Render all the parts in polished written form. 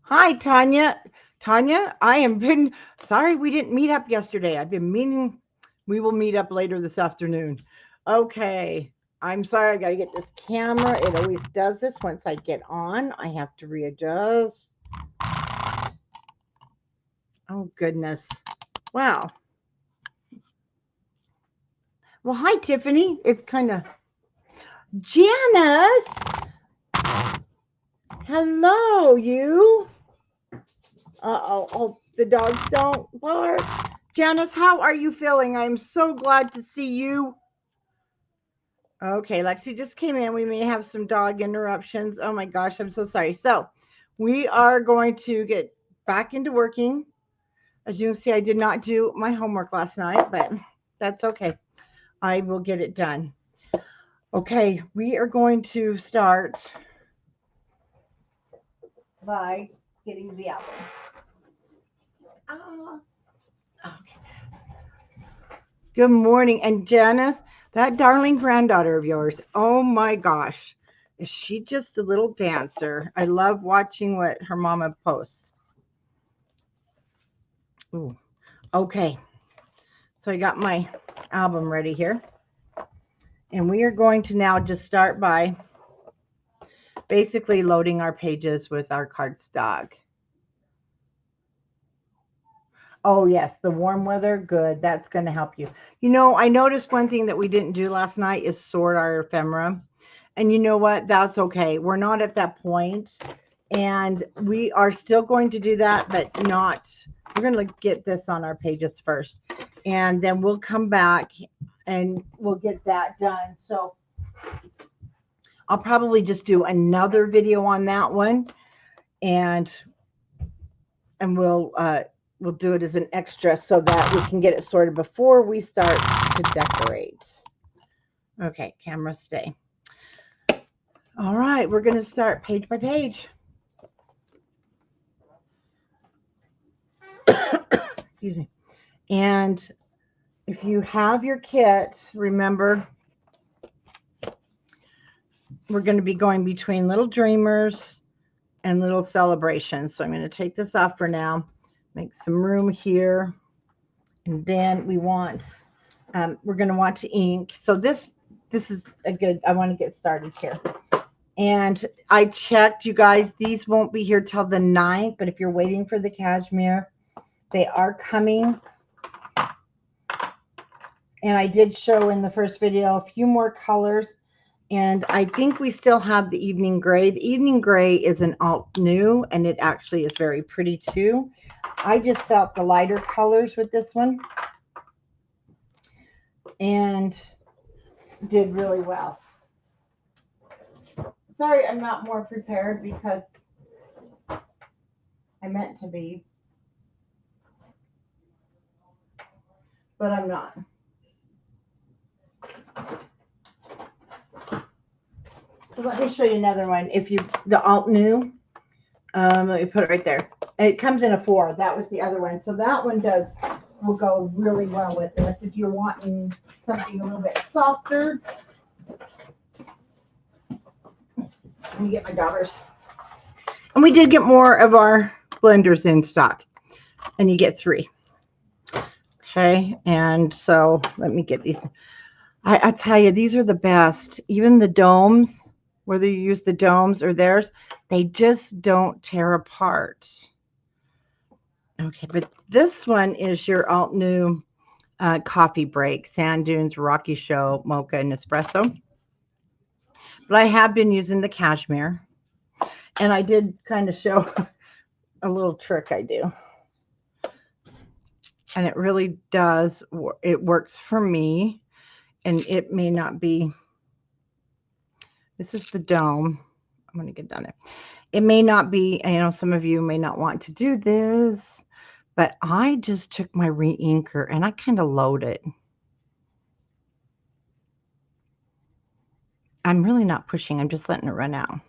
Hi, Tanya. Tanya, I am been sorry we didn't meet up yesterday. I've been meaning we will meet up later this afternoon. Okay. I'm sorry, I gotta get this camera. It always does this once I get on. I have to readjust. Oh goodness. Wow. Well, hi Tiffany. It's kind of Janice. Hello, you. Uh-oh. Oh, the dogs don't bark. Janice, how are you feeling? I'm so glad to see you. Okay, Lexi just came in. We may have some dog interruptions. Oh my gosh, I'm so sorry. So, we are going to get back into working. As you can see, I did not do my homework last night, but that's okay. I will get it done. Okay, we are going to start by getting the album. Ah, okay. Good morning. And Janice, that darling granddaughter of yours, oh my gosh, is she just a little dancer? I love watching what her mama posts. Ooh, okay. So I got my album ready here. And we are going to now just start by basically loading our pages with our cardstock. Oh, yes, the warm weather, good. That's going to help you. You know, I noticed one thing that we didn't do last night is sort our ephemera. And you know what? That's okay. We're not at that point. And we are still going to do that, but not. We're going to get this on our pages first. And then we'll come back and we'll get that done. So I'll probably just do another video on that one. And we'll do it as an extra so that we can get it sorted before we start to decorate. Okay, camera stay. All right, we're going to start page by page. Excuse me. And if you have your kit, remember we're going to be going between little dreamers and little celebrations. So I'm going to take this off for now, make some room here. And then we want, we're going to want to ink. So this is a good, I want to get started here. And I checked, you guys, these won't be here till the 9th, but if you're waiting for the cashmere, they are coming. And I did show in the first video a few more colors. And I think we still have the evening gray. The evening gray is an alt new, and it actually is very pretty too. I just felt the lighter colors with this one and did really well. Sorry, I'm not more prepared because I meant to be, but I'm not. So let me show you another one. If you, the alt new, let me put it right there. It comes in a 4. That was the other one. So that one will go really well with this. If you're wanting something a little bit softer. Let me get my daughters. And we did get more of our blenders in stock. And you get 3. Okay. And so let me get these. I tell you, these are the best. Even the domes, whether you use the domes or theirs, they just don't tear apart. Okay, but this one is your alt new coffee break, Sand Dunes, Rocky Show, Mocha, and Espresso. But I have been using the cashmere, and I did kind of show a little trick I do. And it really does, it works for me, and it may not be, this is the dome. I'm going to get down there. It may not be, you know, some of you may not want to do this, but I just took my re-inker and I kind of load it. I'm really not pushing. I'm just letting it run out.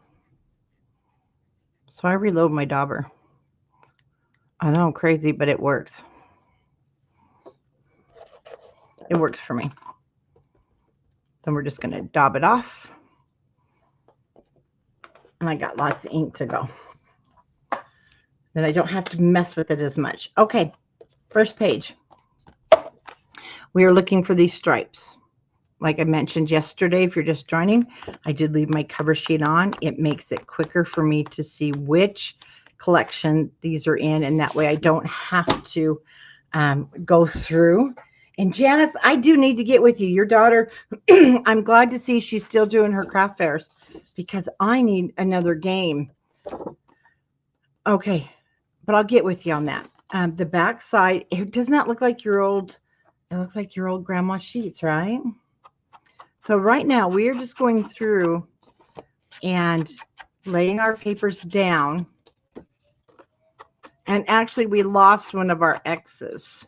So I reload my dauber. I know, crazy, but it works. It works for me. Then we're just going to daub it off. And I got lots of ink to go. Then I don't have to mess with it as much. Okay, first page. We are looking for these stripes. Like I mentioned yesterday, if you're just joining, I did leave my cover sheet on. It makes it quicker for me to see which collection these are in, and that way I don't have to go through. And Janice, I do need to get with you. Your daughter, I'm glad to see she's still doing her craft fairs because I need another game. Okay, but I'll get with you on that. The back side, it does not look like your old, it looks like your old grandma sheets, right? So right now we are just going through and laying our papers down. And actually we lost one of our X's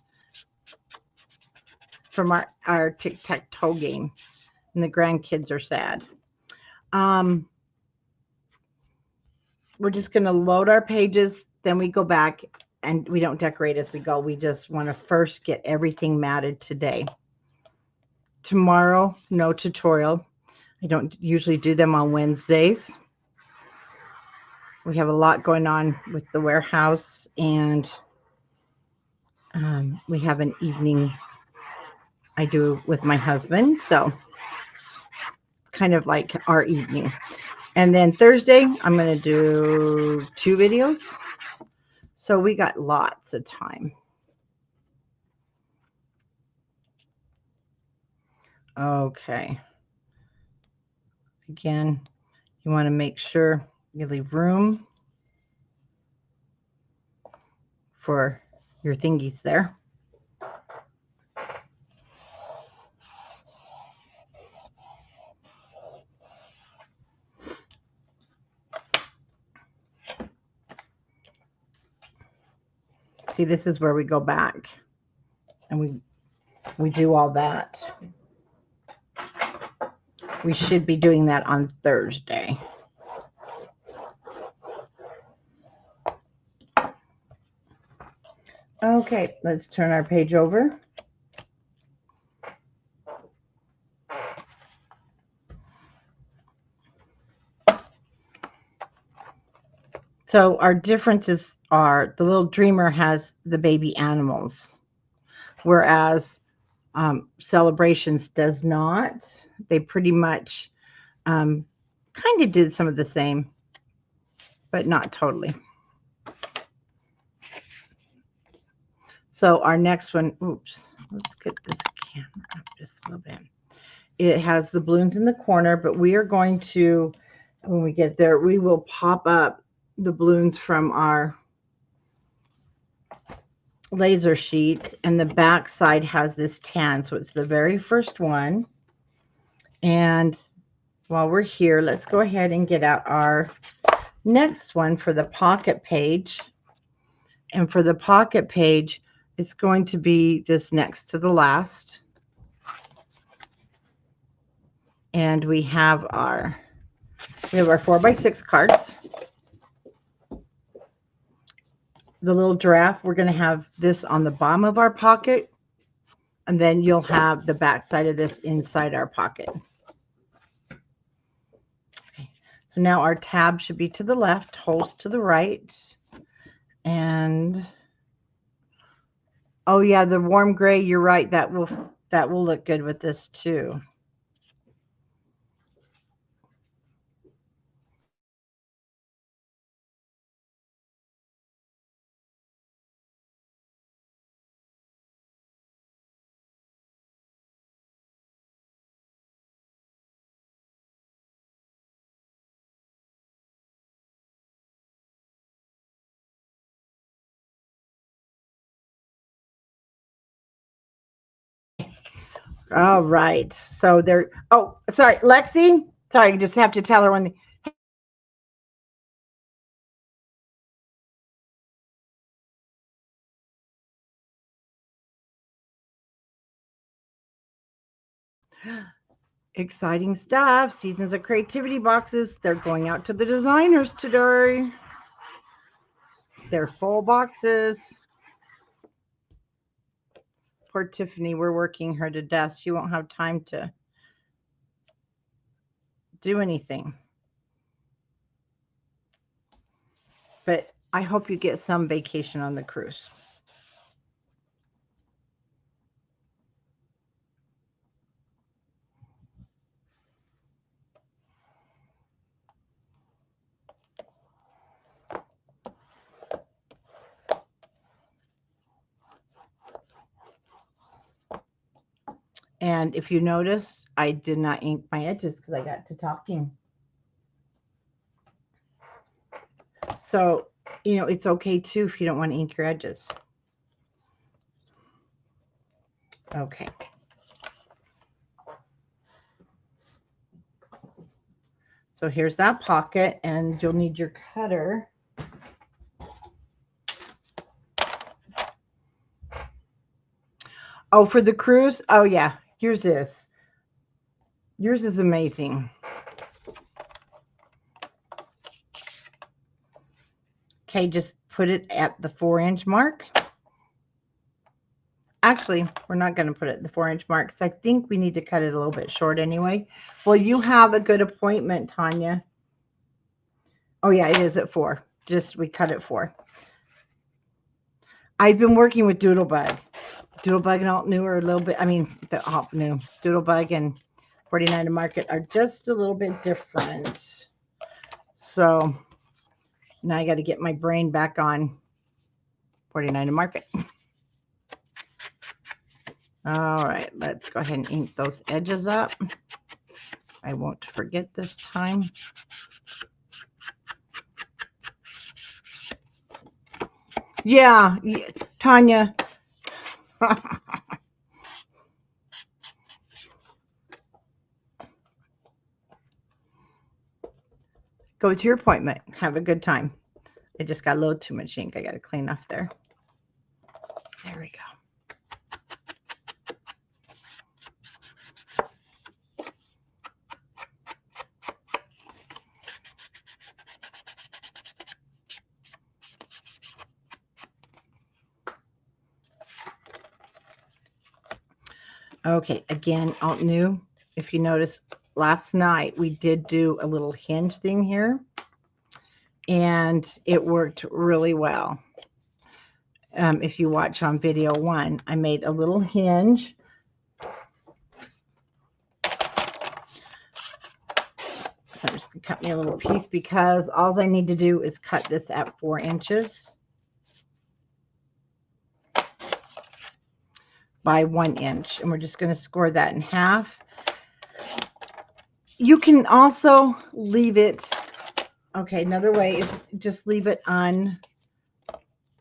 from our tic-tac-toe game. And the grandkids are sad. We're just going to load our pages. Then we go back and we don't decorate as we go. We just want to first get everything matted today. Tomorrow, no tutorial. I don't usually do them on Wednesdays. We have a lot going on with the warehouse, and we have an evening I do with my husband, so kind of like our evening. And then Thursday, I'm going to do 2 videos. So we got lots of time. Okay. Again, you want to make sure you leave room for your thingies there. See, this is where we go back and we do all that. We should be doing that on Thursday. Okay, let's turn our page over. So our differences are the little dreamer has the baby animals, whereas Celebrations does not. They pretty much kind of did some of the same, but not totally. So our next one, oops, let's get this camera up just a little bit. It has the balloons in the corner, but we are going to, when we get there, we will pop up the balloons from our laser sheet, and the back side has this tan, so it's the very first one. And while we're here, let's go ahead and get out our next one for the pocket page. And for the pocket page, it's going to be this next to the last. And we have our 4x6 cards. The little giraffe, we're going to have this on the bottom of our pocket, and then you'll have the back side of this inside our pocket. Okay. So now our tab should be to the left, holes to the right, and oh yeah, the warm gray, you're right, that will look good with this too. All right. So there. Oh, sorry, Lexi. Sorry, I just have to tell her when. Exciting stuff. Seasons of Creativity boxes. They're going out to the designers today. They're full boxes. Poor Tiffany, we're working her to death. She won't have time to do anything. But I hope you get some vacation on the cruise. And if you notice, I did not ink my edges because I got to talking. So, you know, it's okay too if you don't want to ink your edges. Okay. So here's that pocket, and you'll need your cutter. Oh, for the cruise? Oh, yeah. Here's this. Yours is amazing. Okay, just put it at the 4-inch mark. Actually, we're not going to put it at the 4-inch mark because I think we need to cut it a little bit short anyway. Well, you have a good appointment, Tanya. Oh, yeah, it is at 4. Just we cut it 4. I've been working with Doodlebug. Doodlebug and Alt New are a little bit, I mean, the Alt New. Doodlebug and 49 to Market are just a little bit different. So now I got to get my brain back on 49 to Market. All right, let's go ahead and ink those edges up. I won't forget this time. Yeah, Tanya. Go to your appointment. Have a good time. I just got a little too much ink. I got to clean off there. There we go. Okay, again, Alt New. If you notice, last night we did do a little hinge thing here, and it worked really well. If you watch on video 1, I made a little hinge. So I'm just going to cut me a little piece because all I need to do is cut this at 4 inches by 1 inch. And we're just going to score that in half. You can also leave it, okay, another way is just leave it on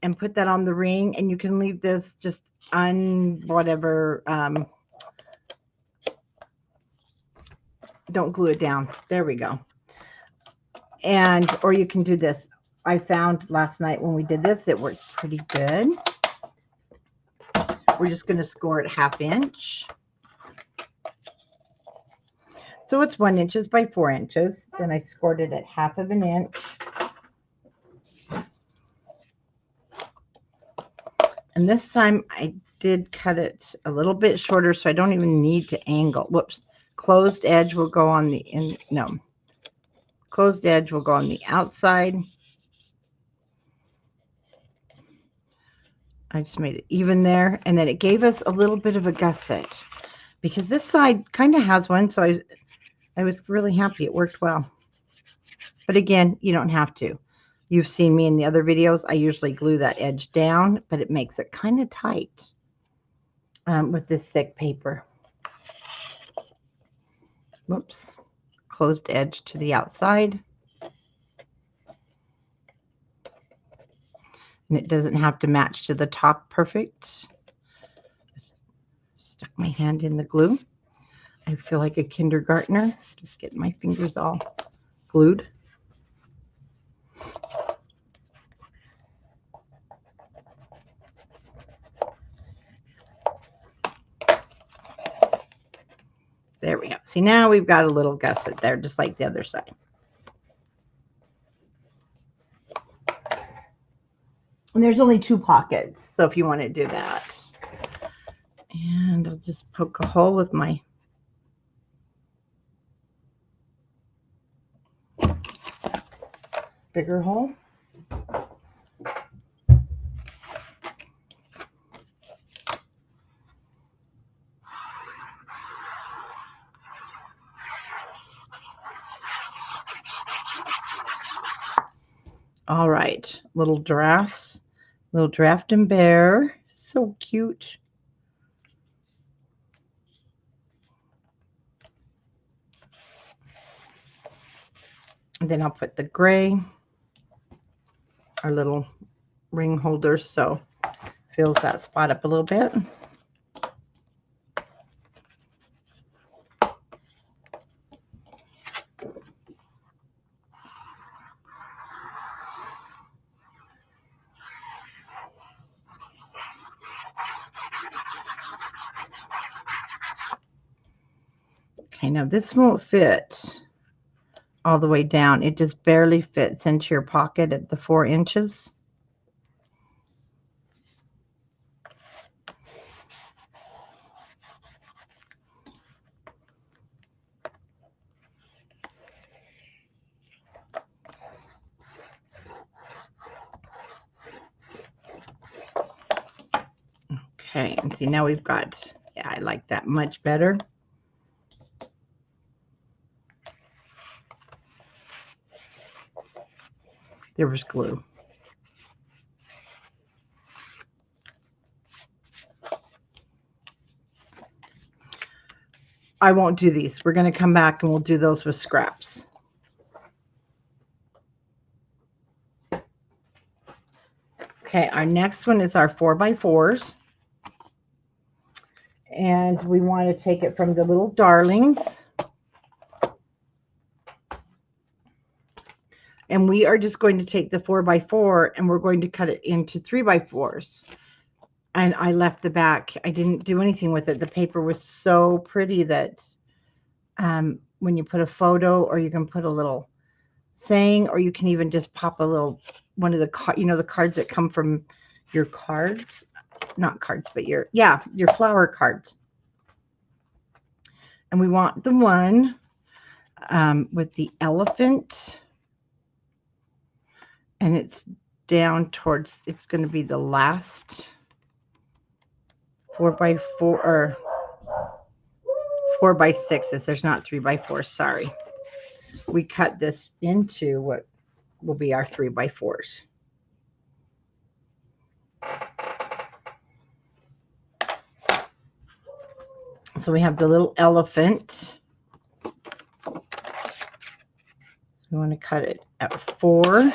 and put that on the ring, and you can leave this just on whatever, don't glue it down. There we go. And, or you can do this. I found last night when we did this, it worked pretty good. We're just going to score it 1/2 inch. So it's 1 inch by 4 inches. Then I scored it at 1/2 inch. And this time I did cut it a little bit shorter, so I don't even need to angle. Whoops. Closed edge will go on the closed edge will go on the outside. I just made it even there, and then it gave us a little bit of a gusset because this side kind of has one, so I was really happy. It worked well. But again, you don't have to. You've seen me in the other videos. I usually glue that edge down, but it makes it kind of tight with this thick paper. Whoops. Closed edge to the outside. And it doesn't have to match to the top perfect. Stuck my hand in the glue. I feel like a kindergartner, just getting my fingers all glued. There we go. See, now we've got a little gusset there, just like the other side. And there's only 2 pockets, so if you want to do that. And I'll just poke a hole with my bigger hole. All right, little giraffes, little giraffe and bear, so cute. And then I'll put the gray, our little ring holders, so fills that spot up a little bit. Okay, now this won't fit all the way down. It just barely fits into your pocket at the 4 inches. Okay, and see now we've got, yeah, I like that much better. There was glue. I won't do these. We're going to come back and we'll do those with scraps. Okay, our next one is our 4x4s. And we want to take it from the little darlings. And we are just going to take the 4x4 and we're going to cut it into 3x4s. And I left the back. I didn't do anything with it. The paper was so pretty that when you put a photo, or you can put a little saying, or you can even just pop a little, one of the, the cards that come from your cards, not cards, but your flower cards. And we want the one with the elephant, and it's down towards, it's going to be the last 4x4 or 4x6s. There's not 3x4, sorry. We cut this into what will be our 3x4s. So we have the little elephant. We want to cut it at 4.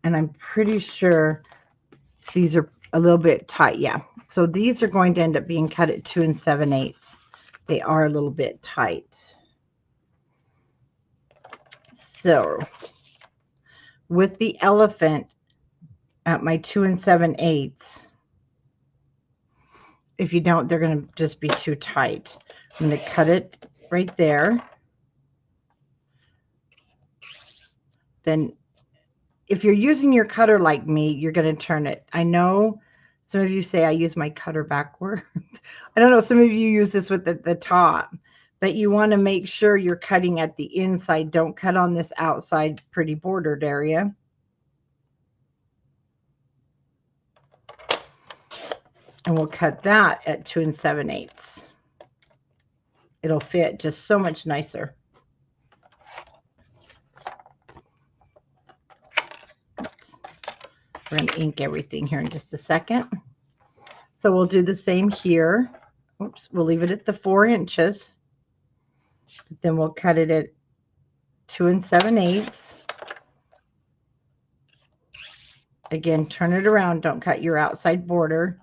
And I'm pretty sure these are a little bit tight. Yeah. So these are going to end up being cut at 2 7/8. They are a little bit tight. So with the elephant at my 2 7/8, if you don't, they're going to just be too tight. I'm going to cut it right there. Then if you're using your cutter like me, you're going to turn it. I know some of you say I use my cutter backward. I don't know, some of you use this with the top, but you want to make sure you're cutting at the inside. Don't cut on this outside pretty bordered area. And we'll cut that at 2 7/8. It'll fit just so much nicer. We're going to ink everything here in just a second. So we'll do the same here. Oops, we'll leave it at the 4 inches. Then we'll cut it at 2 7/8. Again, turn it around. Don't cut your outside border.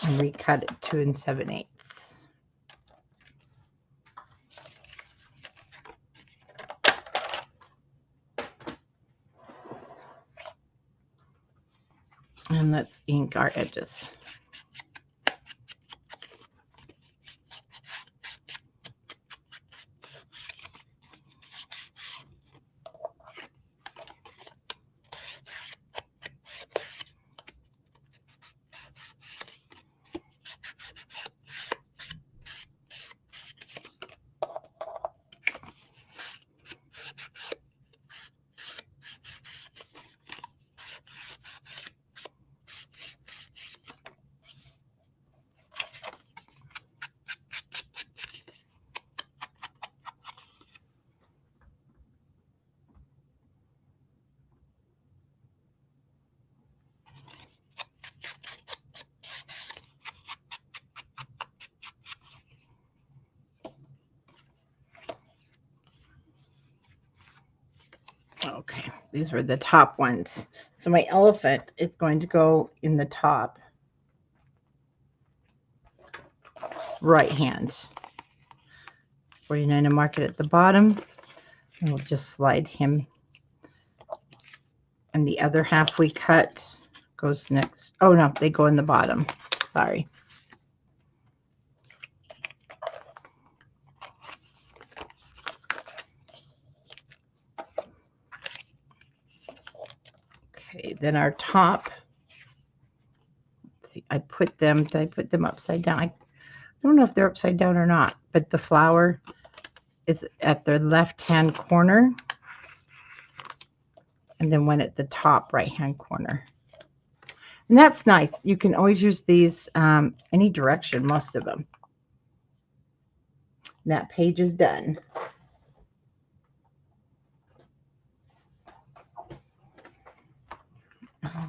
And recut it 2 7/8. And let's ink our edges. Okay, these were the top ones. So my elephant is going to go in the top right hand. 49 and mark it at the bottom. And we'll just slide him. And the other half we cut goes next. Oh no, they go in the bottom. Sorry. Okay, then our top. Let's see, I put them. Did I put them upside down? I don't know if they're upside down or not, but the flower is at the left-hand corner, and then one at the top right-hand corner. And that's nice. You can always use these any direction, most of them. And that page is done.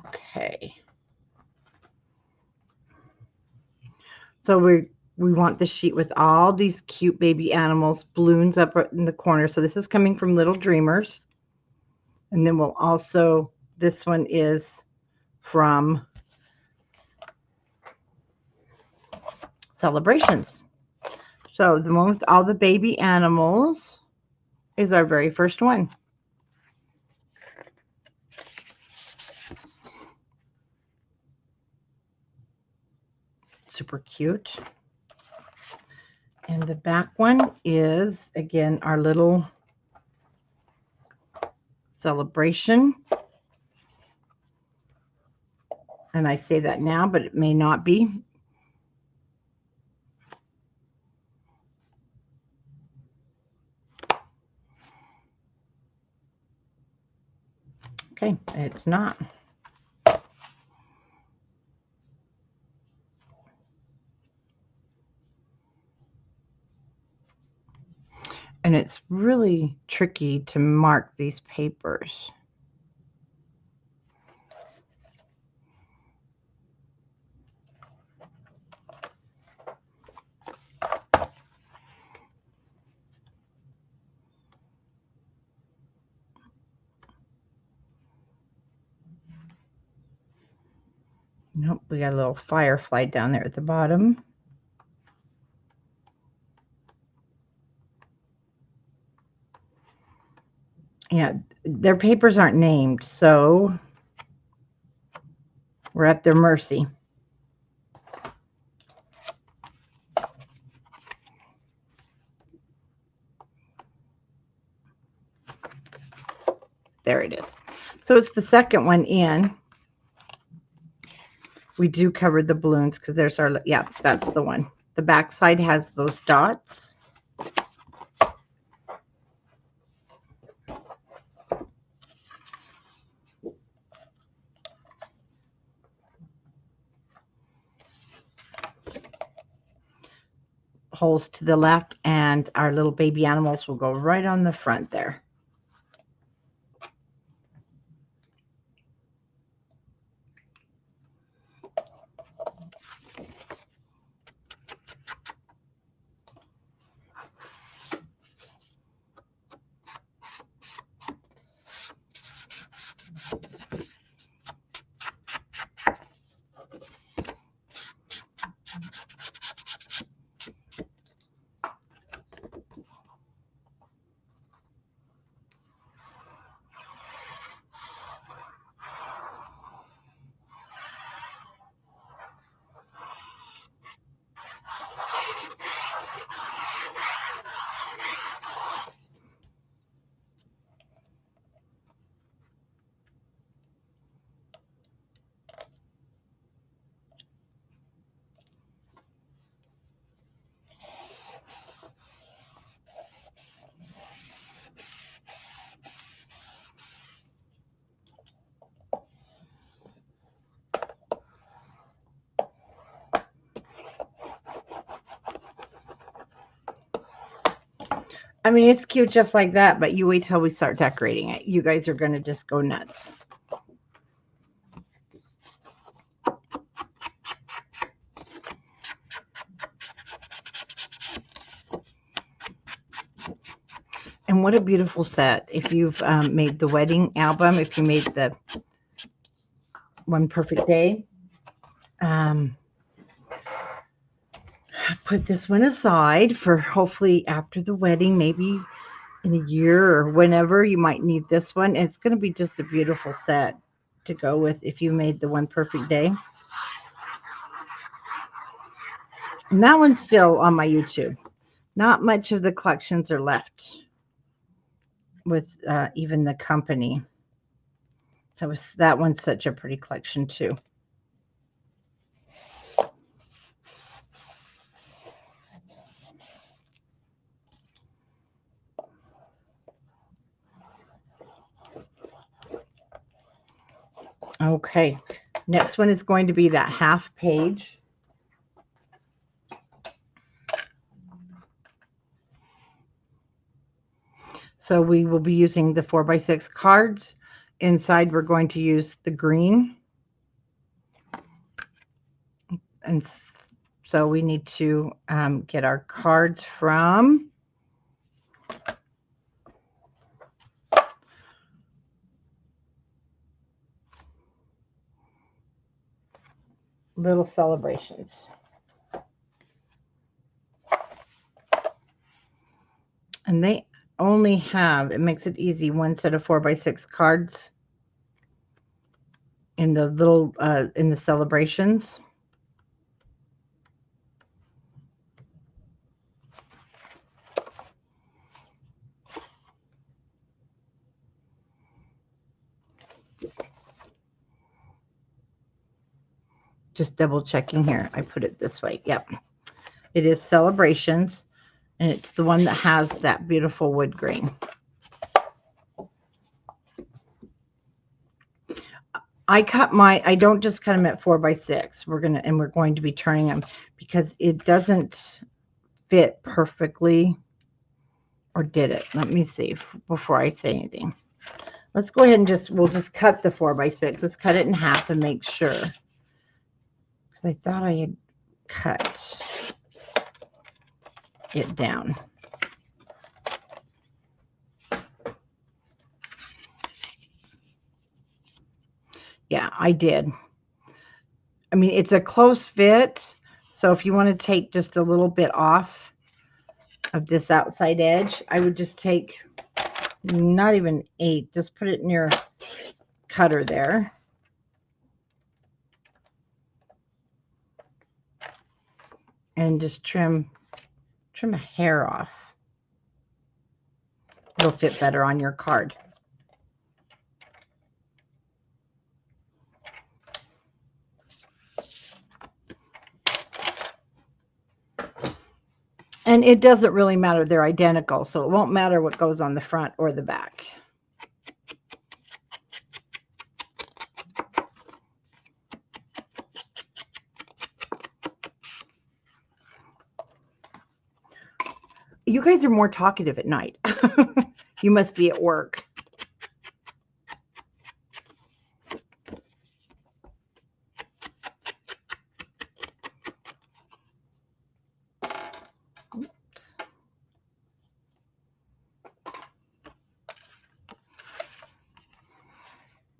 Okay. So we want the sheet with all these cute baby animals, balloons up in the corner. So this is coming from Little Dreamers. And then we'll also, this one is from Celebrations. So the one with all the baby animals is our very first one. Super cute. And the back one is, again, our little celebration. And I say that now, but it may not be. Okay, it's not. And it's really tricky to mark these papers. Nope, we got a little firefly down there at the bottom. Yeah, their papers aren't named, so we're at their mercy. There it is. So it's the second one in. We do cover the balloons because there's our, yeah, that's the one. The back side has those dots. Holes to the left, and our little baby animals will go right on the front there. I mean, it's cute just like that, but you wait till we start decorating it. You guys are going to just go nuts. And what a beautiful set. If you've made the wedding album, if you made the One Perfect Day, put this one aside for hopefully after the wedding, maybe in a year or whenever you might need this one. It's going to be just a beautiful set to go with if you made the One Perfect Day. And that one's still on my YouTube. Not much of the collections are left with even the company. That one's such a pretty collection too. Okay, next one is going to be that half page. So we will be using the 4x6 cards. Inside we're going to use the green. And so we need to get our cards from Little Celebrations. And they only have, it makes it easy, one set of 4x6 cards in the little, in the celebrations. Just double checking here. I put it this way. Yep. It is Celebrations, and it's the one that has that beautiful wood grain. I don't just cut them at 4x6. We're going to be turning them because it doesn't fit perfectly. Or did it? Let me see before I say anything. Let's go ahead and we'll just cut the 4x6. Let's cut it in half and make sure. Because I thought I had cut it down. Yeah, I did. I mean, it's a close fit. So if you want to take just a little bit off of this outside edge, I would just take not even 8, just put it in your cutter there. And just trim a hair off. It'll fit better on your card. And it doesn't really matter. They're identical, so it won't matter what goes on the front or the back. You guys are more talkative at night. You must be at work.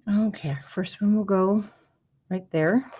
Okay, our first one will go right there.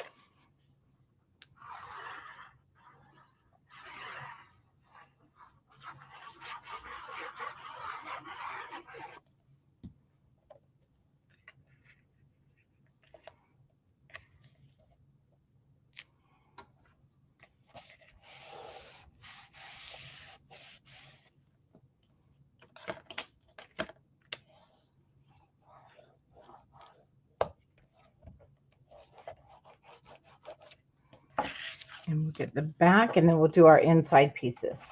And we'll get the back, and then we'll do our inside pieces.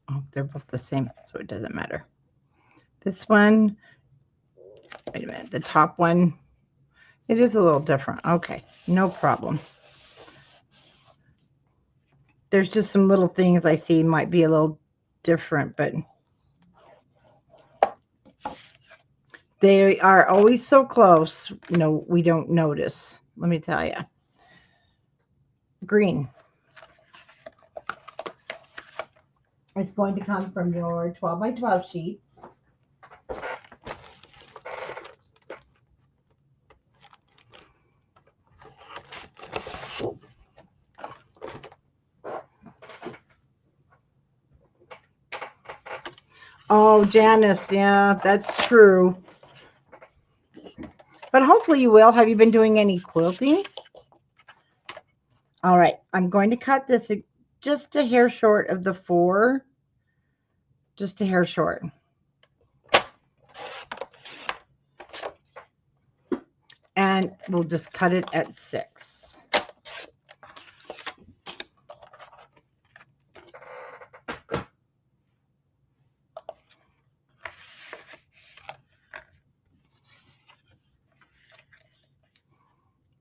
Oh, they're both the same, so it doesn't matter. This one, wait a minute, the top one It is a little different. Okay, no problem. There's just some little things I see might be a little different, but they are always so close. We don't notice. Let me tell you. Green. It's going to come from your 12 by 12 sheets. Oh, Janice, yeah, that's true. But hopefully you will. Have you been doing any quilting? All right, I'm going to cut this just a hair short of the 4. Just a hair short. And we'll just cut it at 6.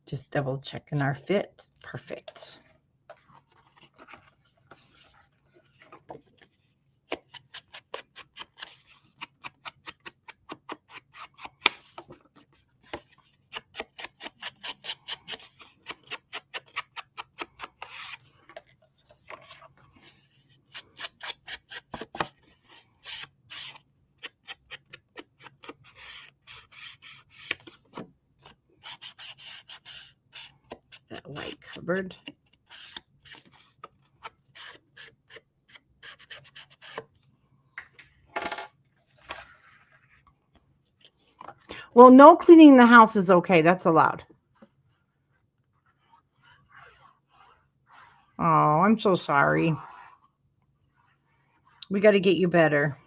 Just double checking our fit. Perfect. That white cupboard. Well, no cleaning the house is okay. That's allowed. Oh, I'm so sorry. We got to get you better.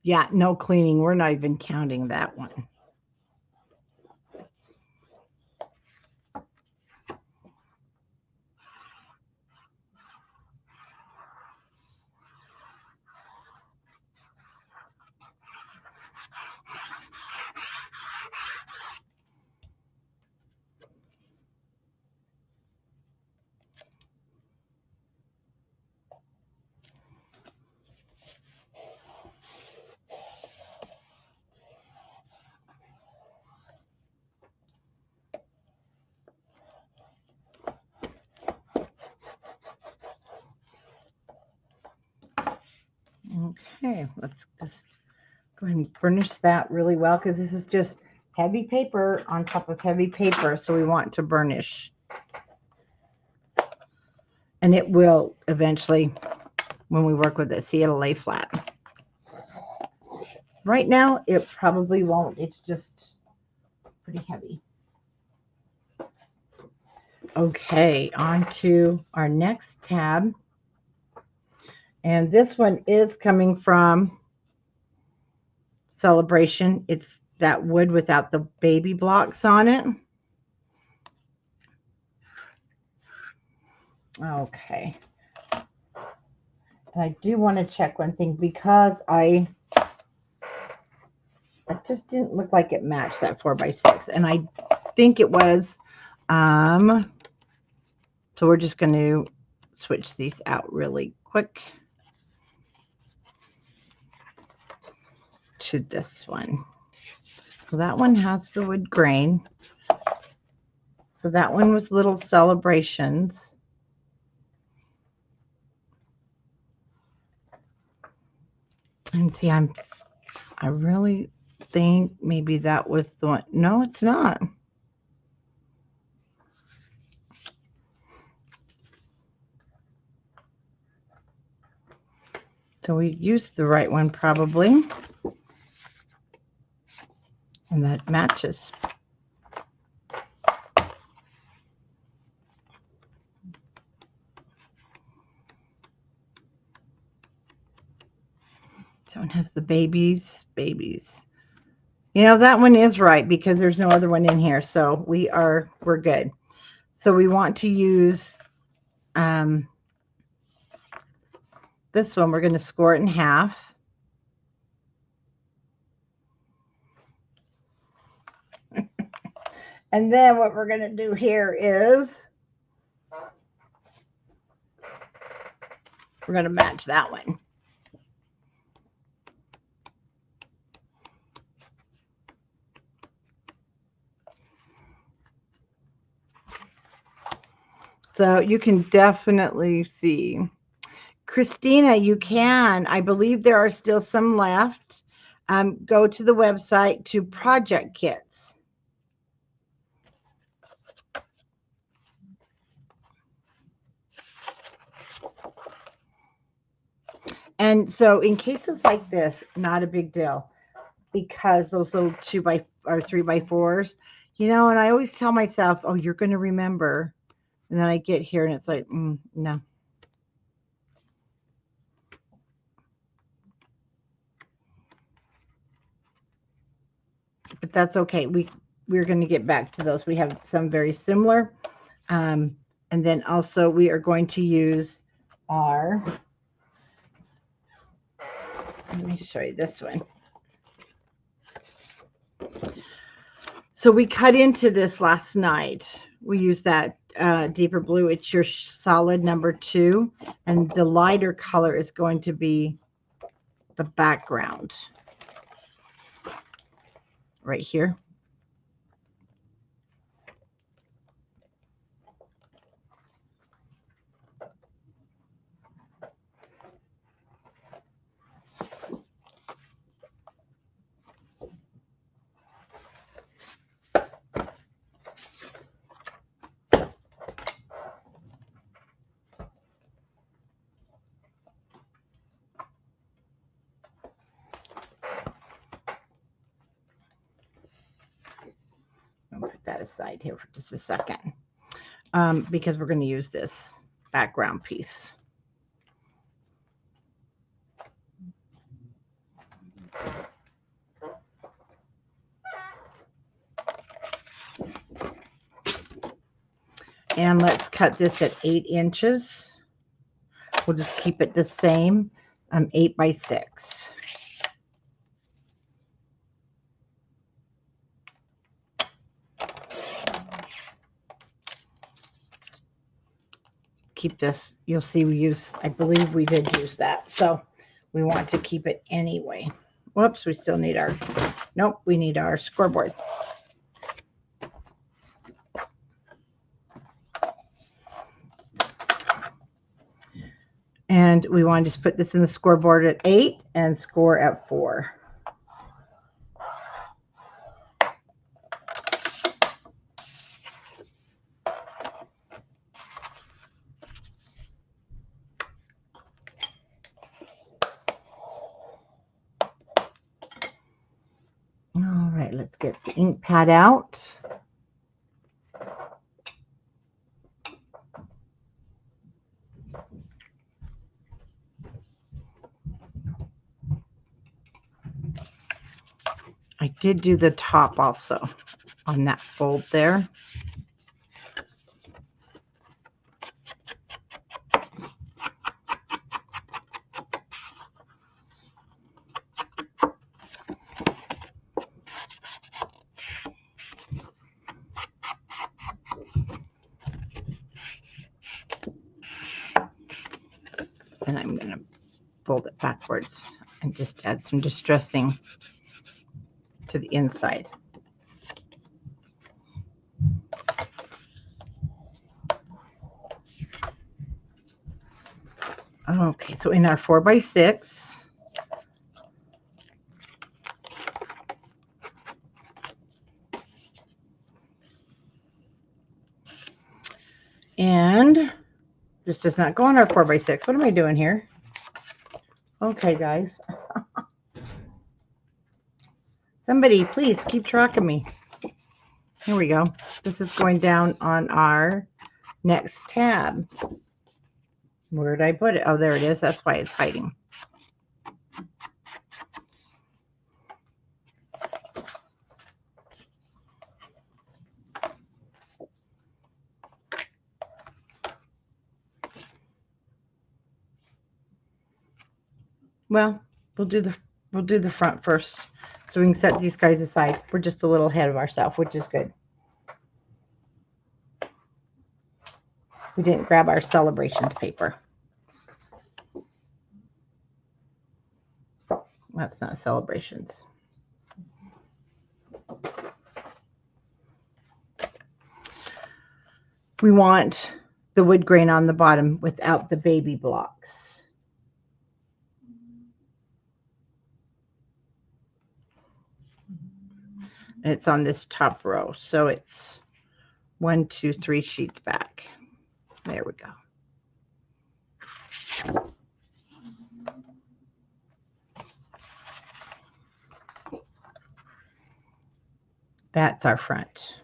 Yeah, no cleaning. We're not even counting that one. Okay, let's just go ahead and burnish that really well because this is just heavy paper on top of heavy paper, so we want to burnish. And it will eventually, when we work with it, see, it'll lay flat. Right now, it probably won't. It's just pretty heavy. Okay, on to our next tab. And this one is coming from Celebration. It's that wood without the baby blocks on it. Okay. And I do want to check one thing because it just didn't look like it matched that 4x6. And I think it was, so we're just going to switch these out really quick to this one. So that one has the wood grain. So that one was Little Celebrations. And see, I really think maybe that was the one. No, it's not. So we used the right one probably. And that matches. So it has the babies. You know, that one is right because there's no other one in here. So we're good. So we want to use this one. We're going to score it in half. And then what we're going to do here is we're going to match that one. So you can definitely see. Christina, you can. I believe there are still some left. Go to the website to project kits. And so in cases like this, not a big deal because those little 2x or 3x4s, you know, and I always tell myself, oh, you're going to remember. And then I get here and it's like, no. But that's okay. We're going to get back to those. We have some very similar. And then also we are going to use our, let me show you this one. So we cut into this last night. We used that deeper blue. It's your solid number 2. And the lighter color is going to be the background right here. I'll put that aside here for just a second because we're going to use this background piece. And let's cut this at 8 inches. We'll just keep it the same, 8 by 6. Keep this, you'll see we use, I believe we did use that. So we want to keep it anyway. Whoops, we still need our, nope, we need our scoreboard. And we want to just put this in the scoreboard at 8 and score at 4. All right, let's get the ink pad out. I did do the top also on that fold there. And I'm going to fold it backwards and just add some distressing to the inside. Okay, so in our 4 by 6, and this does not go on our 4 by 6. What am I doing here? Okay, guys. Somebody, please keep track of me. Here we go. This is going down on our next tab. Where did I put it? Oh, there it is. That's why it's hiding. Well, we'll do the front first, so we can set these guys aside. We're just a little ahead of ourselves, which is good. We didn't grab our celebrations paper. That's not celebrations. We want the wood grain on the bottom without the baby blocks. And it's on this top row, so it's 1, 2, 3 sheets back. There we go. That's our front.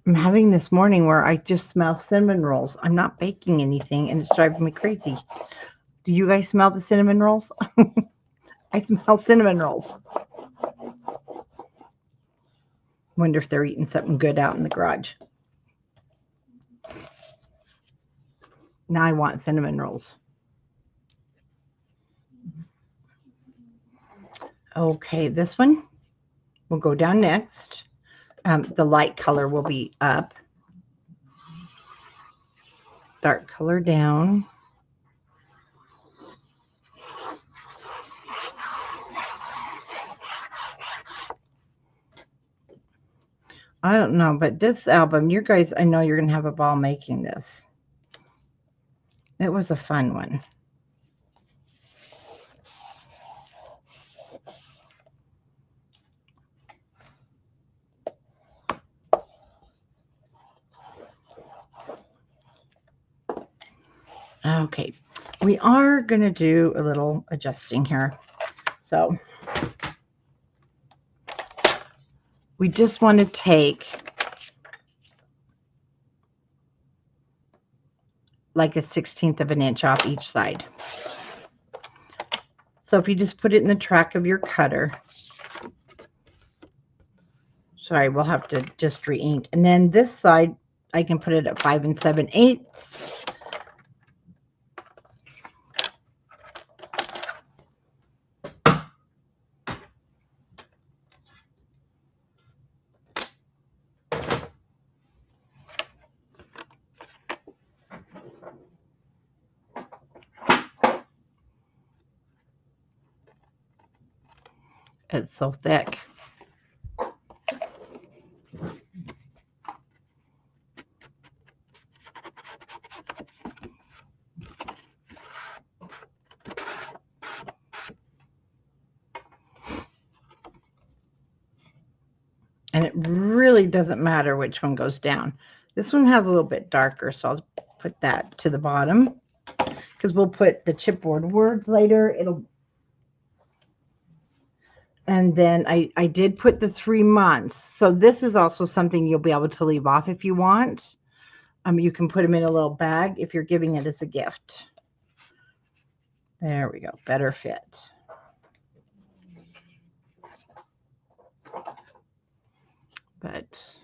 I'm having this morning where I just smell cinnamon rolls. I'm not baking anything, and it's driving me crazy. Do you guys smell the cinnamon rolls? I smell cinnamon rolls. Wonder if they're eating something good out in the garage. Now I want cinnamon rolls. Okay, this one will go down next. The light color will be up. Dark color down. I don't know, but this album, you guys, I know you're going to have a ball making this. It was a fun one. Okay, we are going to do a little adjusting here. So we just want to take like a 1/16 of an inch off each side. So if you just put it in the track of your cutter, sorry, we'll have to just re-ink. And then this side, I can put it at 5 7/8. It's so thick. And it really doesn't matter which one goes down. This one has a little bit darker, so I'll put that to the bottom because we'll put the chipboard words later. And then I did put the 3 months. So this is also something you'll be able to leave off if you want. You can put them in a little bag if you're giving it as a gift. There we go. Better fit. But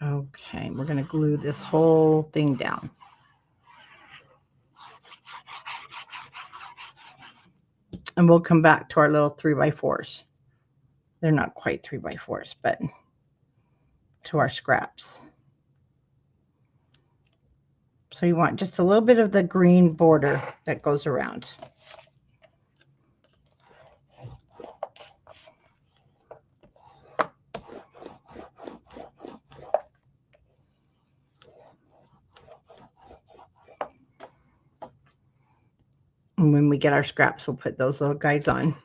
okay, we're going to glue this whole thing down. And we'll come back to our little 3x4s. They're not quite 3x4s, but to our scraps. So you want just a little bit of the green border that goes around. And when we get our scraps, we'll put those little guys on.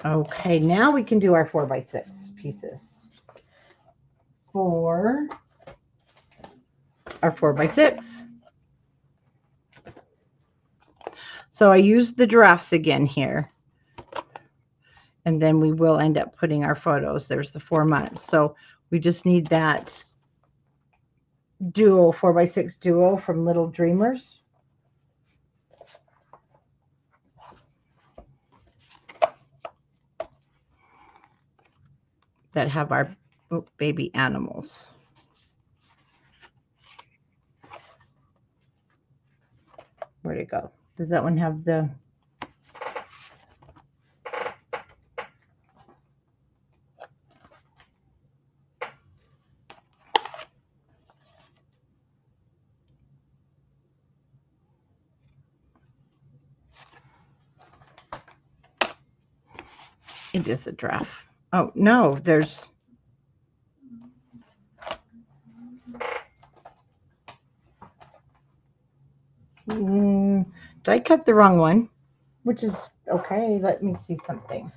Okay, now we can do our 4x6 pieces for our 4x6. So I used the giraffes again here. And then we will end up putting our photos. There's the 4 months. So we just need that duo, 4x6 duo from Little Dreamers. That have our baby animals. Where'd it go? Does that one have the... It is a draft. Oh, no, there's... Did I cut the wrong one? Which is okay. Let me see something.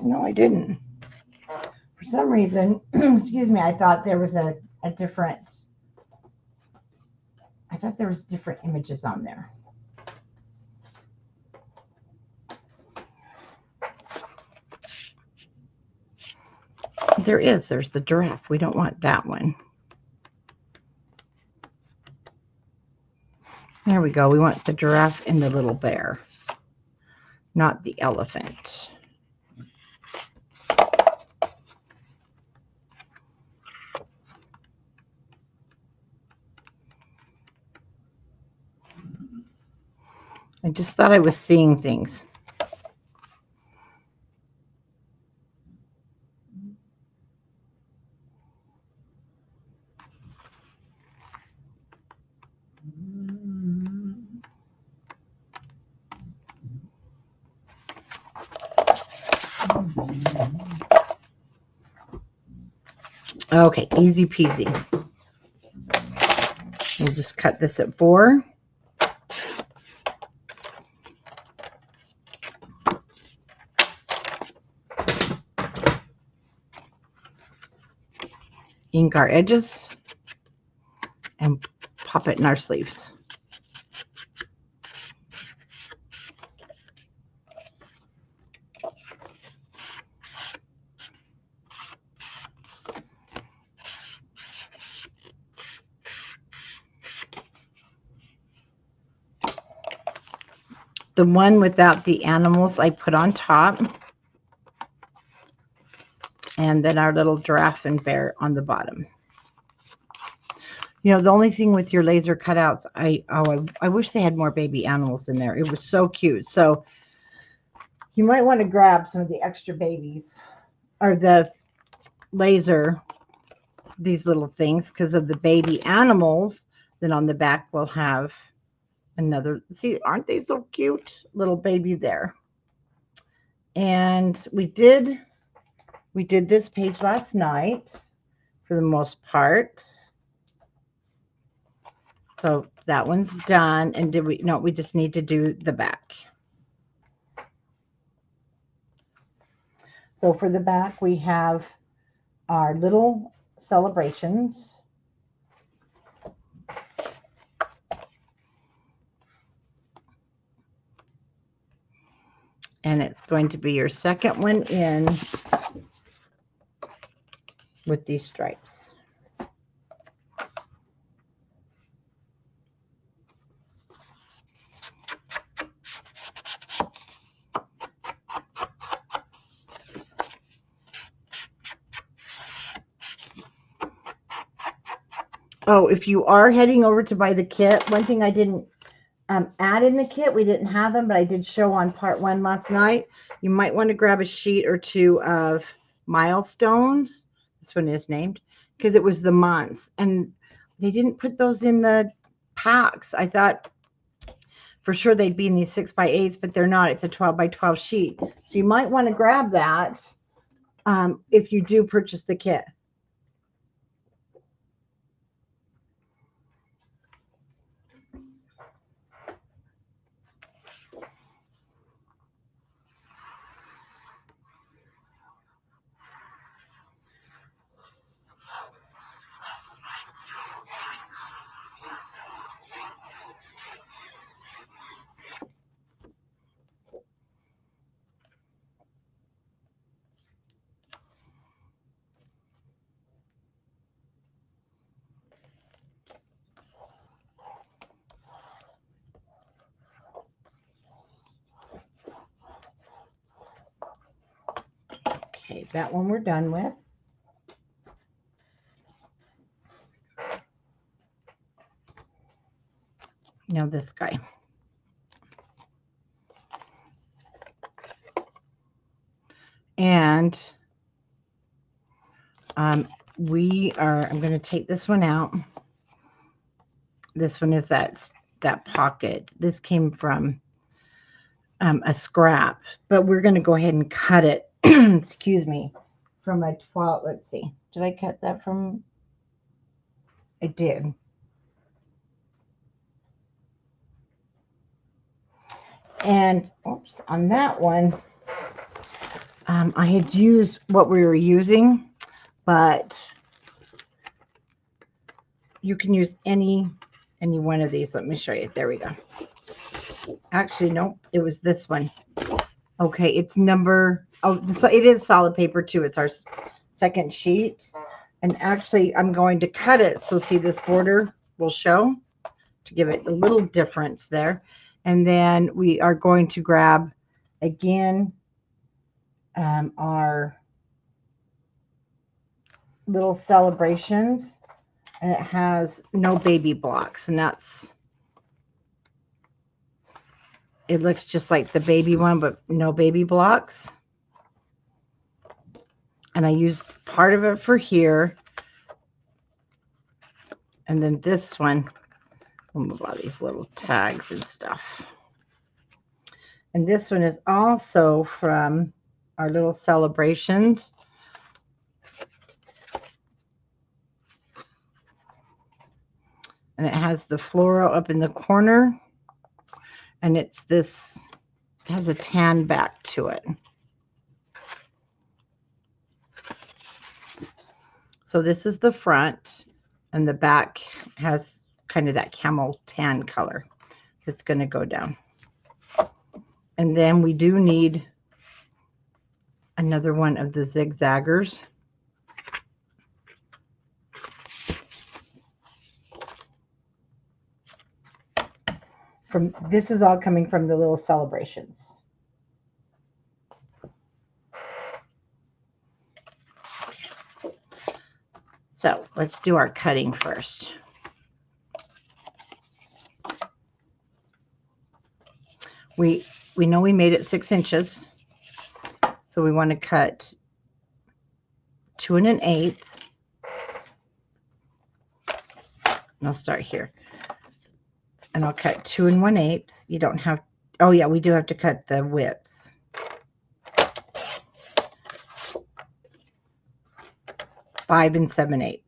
No, I didn't. For some reason, excuse me, I thought there was a different... I thought there was different images on there. There is. There's the giraffe. We don't want that one. There we go. We want the giraffe and the little bear, not the elephant. I just thought I was seeing things. Okay, easy peasy. We'll just cut this at 4. Ink our edges and pop it in our sleeves. The one without the animals I put on top, and then our little giraffe and bear on the bottom. You know, the only thing with your laser cutouts, I wish they had more baby animals in there. It was so cute. So you might want to grab some of the extra babies or the laser, these little things, because of the baby animals. Then on the back we'll have another, see, aren't they so cute? Little baby there. And we did this page last night for the most part. So that one's done. And did we, no, we just need to do the back. So for the back, we have our little celebrations. And it's going to be your second one in with these stripes. Oh, if you are heading over to buy the kit, one thing I didn't add in the kit, we didn't have them, but I did show on part 1 last night. You might want to grab a sheet or 2 of milestones. This one is named because it was the months, and they didn't put those in the packs. I thought for sure they'd be in these 6x8s, but they're not. It's a 12x12 sheet. So you might want to grab that if you do purchase the kit. Okay, that one we're done with. Now this guy. And I'm going to take this one out. This one is that pocket. This came from a scrap, but we're going to go ahead and cut it, excuse me, from a 12, let's see. Did I cut that from? I did. And oops, on that one, I had used what we were using, but you can use any one of these. Let me show you. There we go. Actually, nope, it was this one. Okay, it's number, so it is solid paper too. It's our second sheet. And actually, I'm going to cut it. So see, this border will show to give it a little difference there. And then we are going to grab, again, our little celebrations. And it has no baby blocks. And it looks just like the baby one, but no baby blocks. And I used part of it for here. And then this one, we'll move all these little tags and stuff. And this one is also from our little celebrations. And it has the floral up in the corner. And it's this, it has a tan back to it. So this is the front, and the back has kind of that camel tan color that's going to go down. And then we do need another one of the zigzaggers. This is all coming from the little celebrations. So let's do our cutting first. We know we made it 6 inches, so we want to cut 2 1/8. And I'll start here. And I'll cut 2 1/8. You don't have, oh yeah, we do have to cut the width. Five 7/8.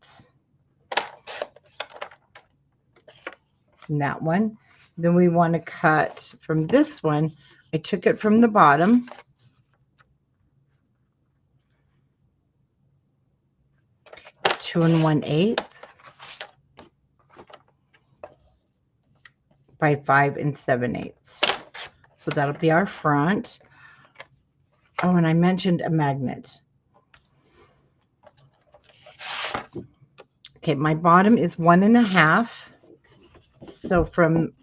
And that one. Then we want to cut from this one. I took it from the bottom. Okay, 2 1/8 by 5 7/8. So that'll be our front. Oh, and I mentioned a magnet. Okay, my bottom is 1 1/2. So from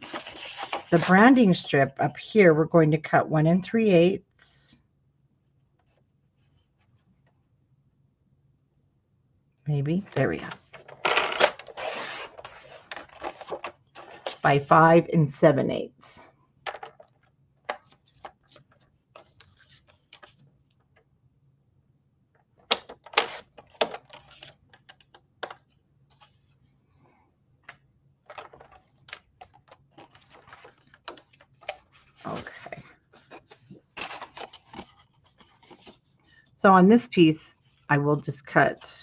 the branding strip up here, we're going to cut 1 3/8. Maybe. There we go. By 5 7/8. Okay. So on this piece, I will just cut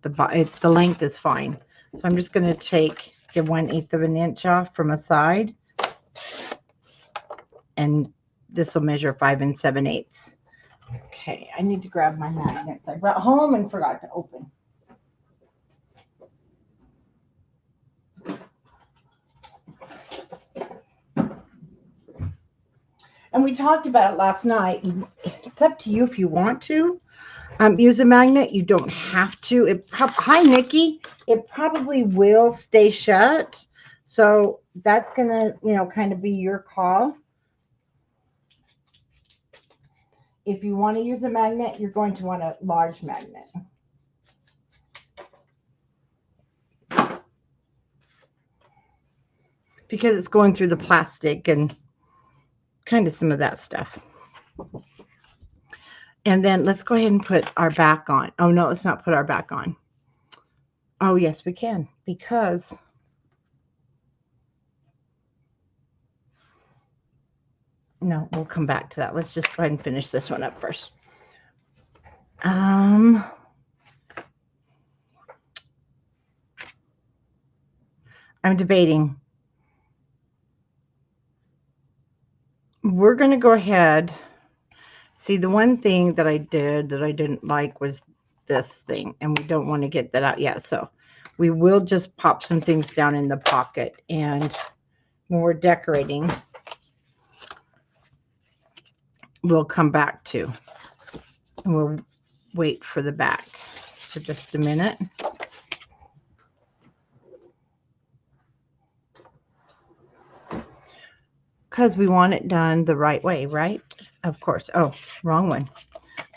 the length is fine. So I'm just going to take the 1/8 of an inch off from a side, and this will measure 5 7/8. Okay, I need to grab my magnets I brought home and forgot to open. And we talked about it last night. It's up to you if you want to use a magnet. You don't have to. Hi, Nikki. It probably will stay shut. So that's going to, kind of be your call. If you want to use a magnet, you're going to want a large magnet. Because it's going through the plastic and kind of some of that stuff. And then let's go ahead and put our back on. Oh, no, let's not put our back on. Oh, yes, we can. Because no, we'll come back to that. Let's just go ahead and finish this one up first. I'm debating. We're going to go ahead. See, the one thing that I did that I didn't like was this thing, and we don't want to get that out yet. So we will just pop some things down in the pocket, and when we're decorating, we'll come back to, and we'll wait for the back for just a minute. Because we want it done the right way, right? Of course. Oh, wrong one.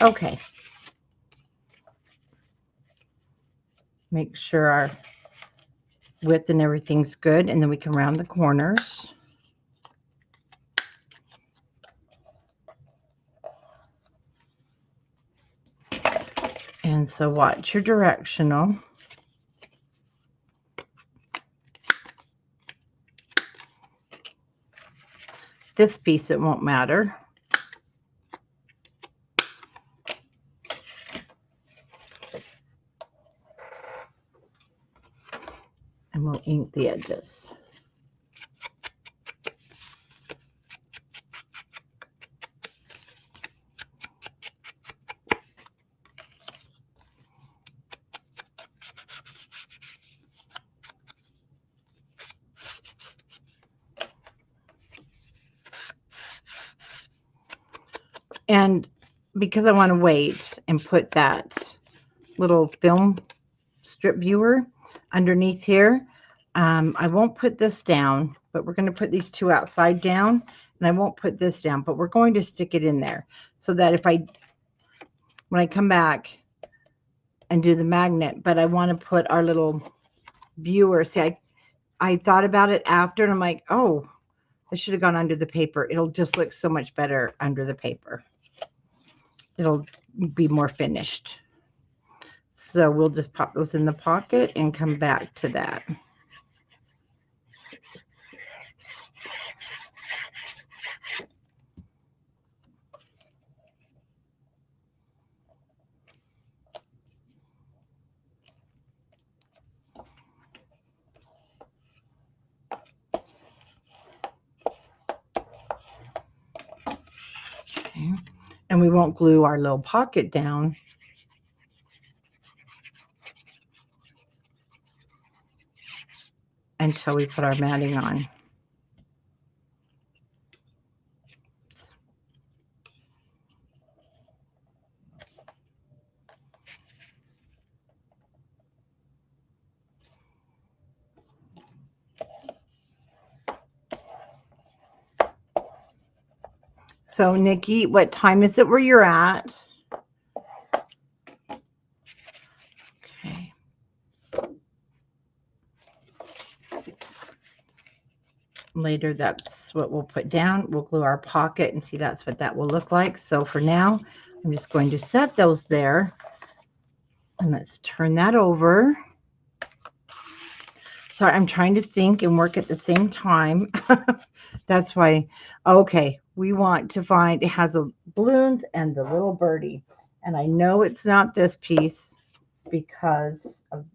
Okay. Make sure our width and everything's good, and then we can round the corners. And so watch your directional. This piece, it won't matter. And we'll ink the edges. And because I want to wait and put that little film strip viewer underneath here, I won't put this down, but we're going to put these two outside down, and I won't put this down, but we're going to stick it in there so that when I come back and do the magnet, but I want to put our little viewer. See, I thought about it after, and I'm like, oh, I should have gone under the paper. It'll just look so much better under the paper. It'll be more finished. So we'll just pop those in the pocket and come back to that. Okay. And we won't glue our little pocket down until we put our matting on. So, Nikki, what time is it where you're at? Okay. Later, that's what we'll put down. We'll glue our pocket and see that's what that will look like. So for now, I'm just going to set those there. And let's turn that over. Sorry, I'm trying to think and work at the same time. That's why. Okay, we want to find, it has the balloons and the little birdie. And I know it's not this piece because of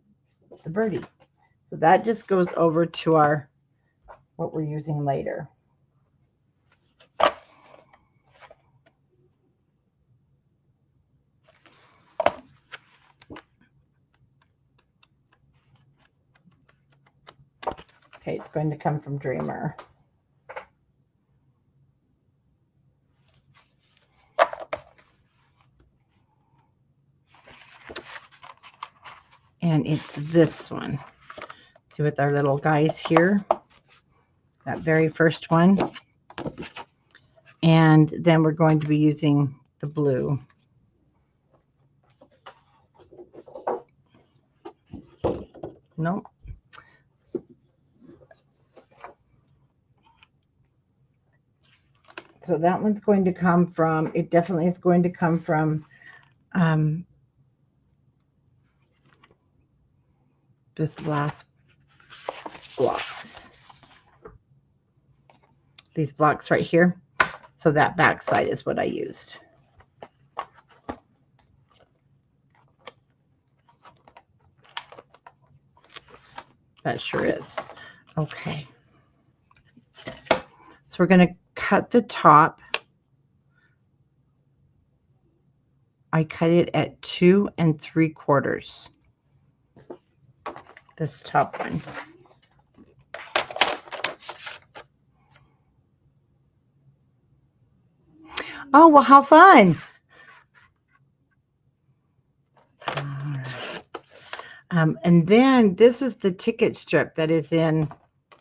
the birdie. So that just goes over to our, what we're using later. Okay, it's going to come from Dreamer. And it's this one. See, with our little guys here, that very first one. And then we're going to be using the blue. Nope. So that one's going to come from, it definitely is going to come from this last blocks. These blocks right here. So that back side is what I used. That sure is. Okay. So we're going to cut the top. I cut it at 2 3/4. This top one. Oh, well, how fun. And then this is the ticket strip that is in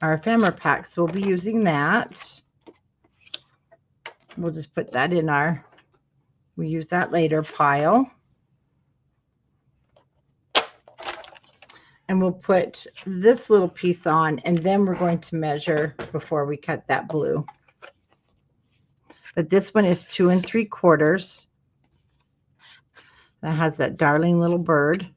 our ephemera pack. So we'll be using that. We'll just put that in our, we use that later, pile. And we'll put this little piece on, and then we're going to measure before we cut that blue. But this one is 2 3/4. That has that darling little bird.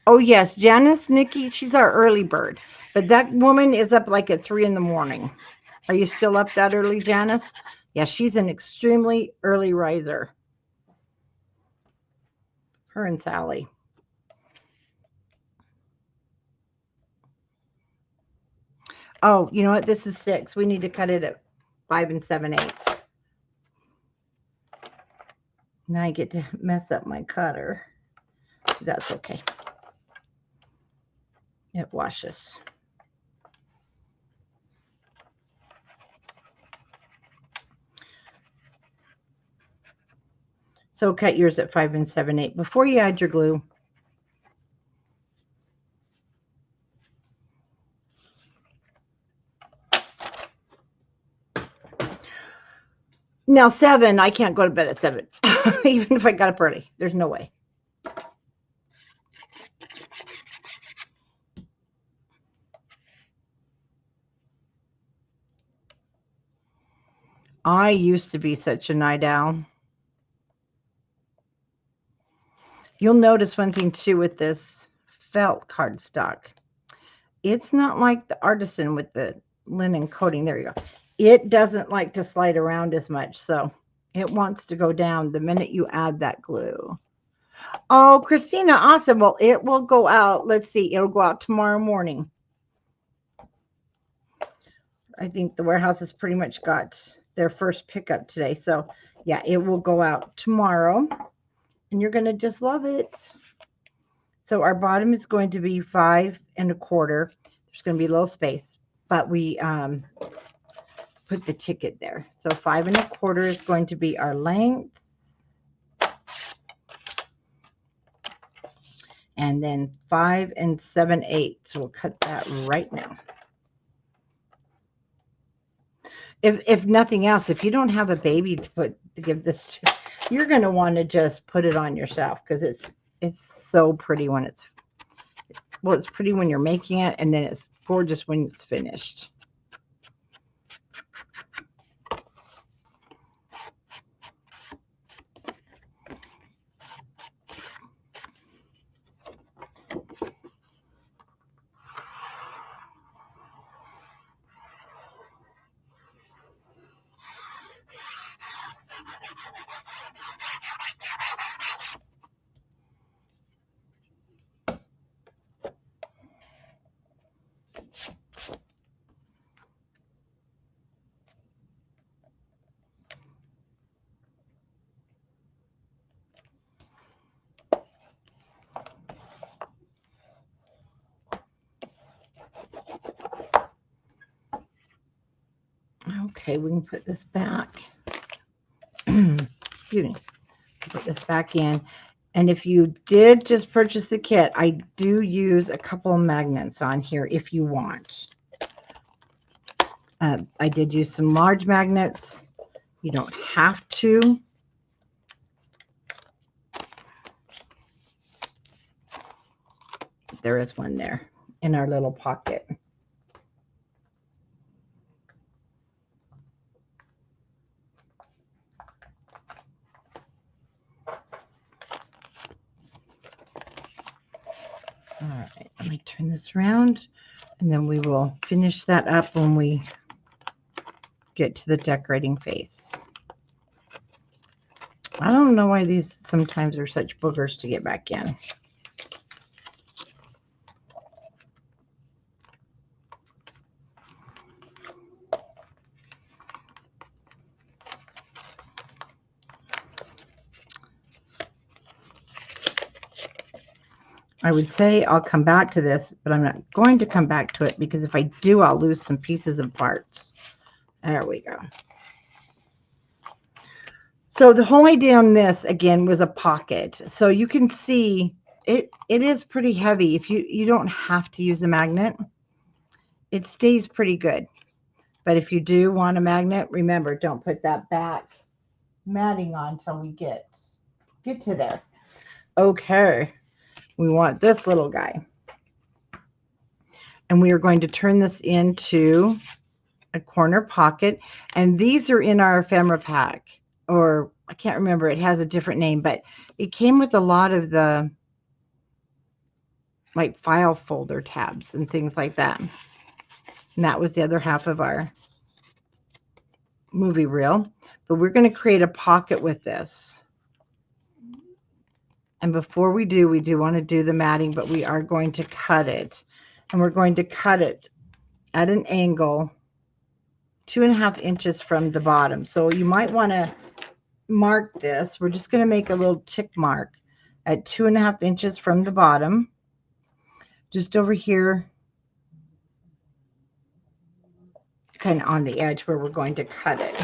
Oh, yes, Janice, Nikki, she's our early bird. But that woman is up like at 3 in the morning. Are you still up that early, Janice? Yeah, she's an extremely early riser. Her and Sally. Oh, you know what? This is 6. We need to cut it at 5 7/8. Now I get to mess up my cutter. That's okay. It washes. So cut yours at 5 7/8 before you add your glue. Now 7, I can't go to bed at 7, even if I got up early. There's no way. I used to be such a night owl. You'll notice one thing too with this felt cardstock. It's not like the artisan with the linen coating. There you go. It doesn't like to slide around as much, so it wants to go down the minute you add that glue. Oh, Christina, awesome. Well, it will go out. Let's see. It'll go out tomorrow morning. I think the warehouse has pretty much got their first pickup today. So, yeah, it will go out tomorrow. And you're going to just love it. So our bottom is going to be 5 1/4. There's going to be a little space, but we put the ticket there. So 5 1/4 is going to be our length. And then 5 7/8. So we'll cut that right now. If nothing else, if you don't have a baby to give this to, you're going to want to just put it on yourself, because it's so pretty when it's, well, it's pretty when you're making it, and then it's gorgeous when it's finished. Okay, we can put this back. Excuse me. Put this back in. And if you did just purchase the kit, I do use a couple of magnets on here if you want. I did use some large magnets. You don't have to. There is one there in our little pocket. All right, let me turn this around, and then we will finish that up when we get to the decorating face. I don't know why these sometimes are such boogers to get back in. I would say I'll come back to this, but I'm not going to come back to it because if I do, I'll lose some pieces and parts. There we go. So the whole idea on this, again, was a pocket. So you can see it is pretty heavy. If you don't have to use a magnet, it stays pretty good. But if you do want a magnet, remember, don't put that back matting on until we get to there. Okay. We want this little guy. And we are going to turn this into a corner pocket. And these are in our ephemera pack. Or I can't remember. It has a different name. But it came with a lot of the like file folder tabs and things like that. And that was the other half of our movie reel. But we're going to create a pocket with this. And before we do want to do the matting, but we are going to cut it. And we're going to cut it at an angle 2.5 inches from the bottom. So you might want to mark this. We're just going to make a little tick mark at 2.5 inches from the bottom. Just over here, kind of on the edge where we're going to cut it.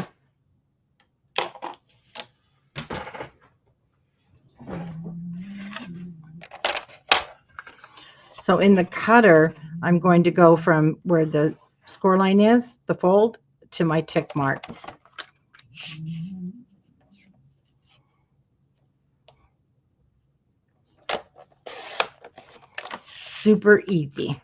So in the cutter, I'm going to go from where the score line is, the fold, to my tick mark. Super easy.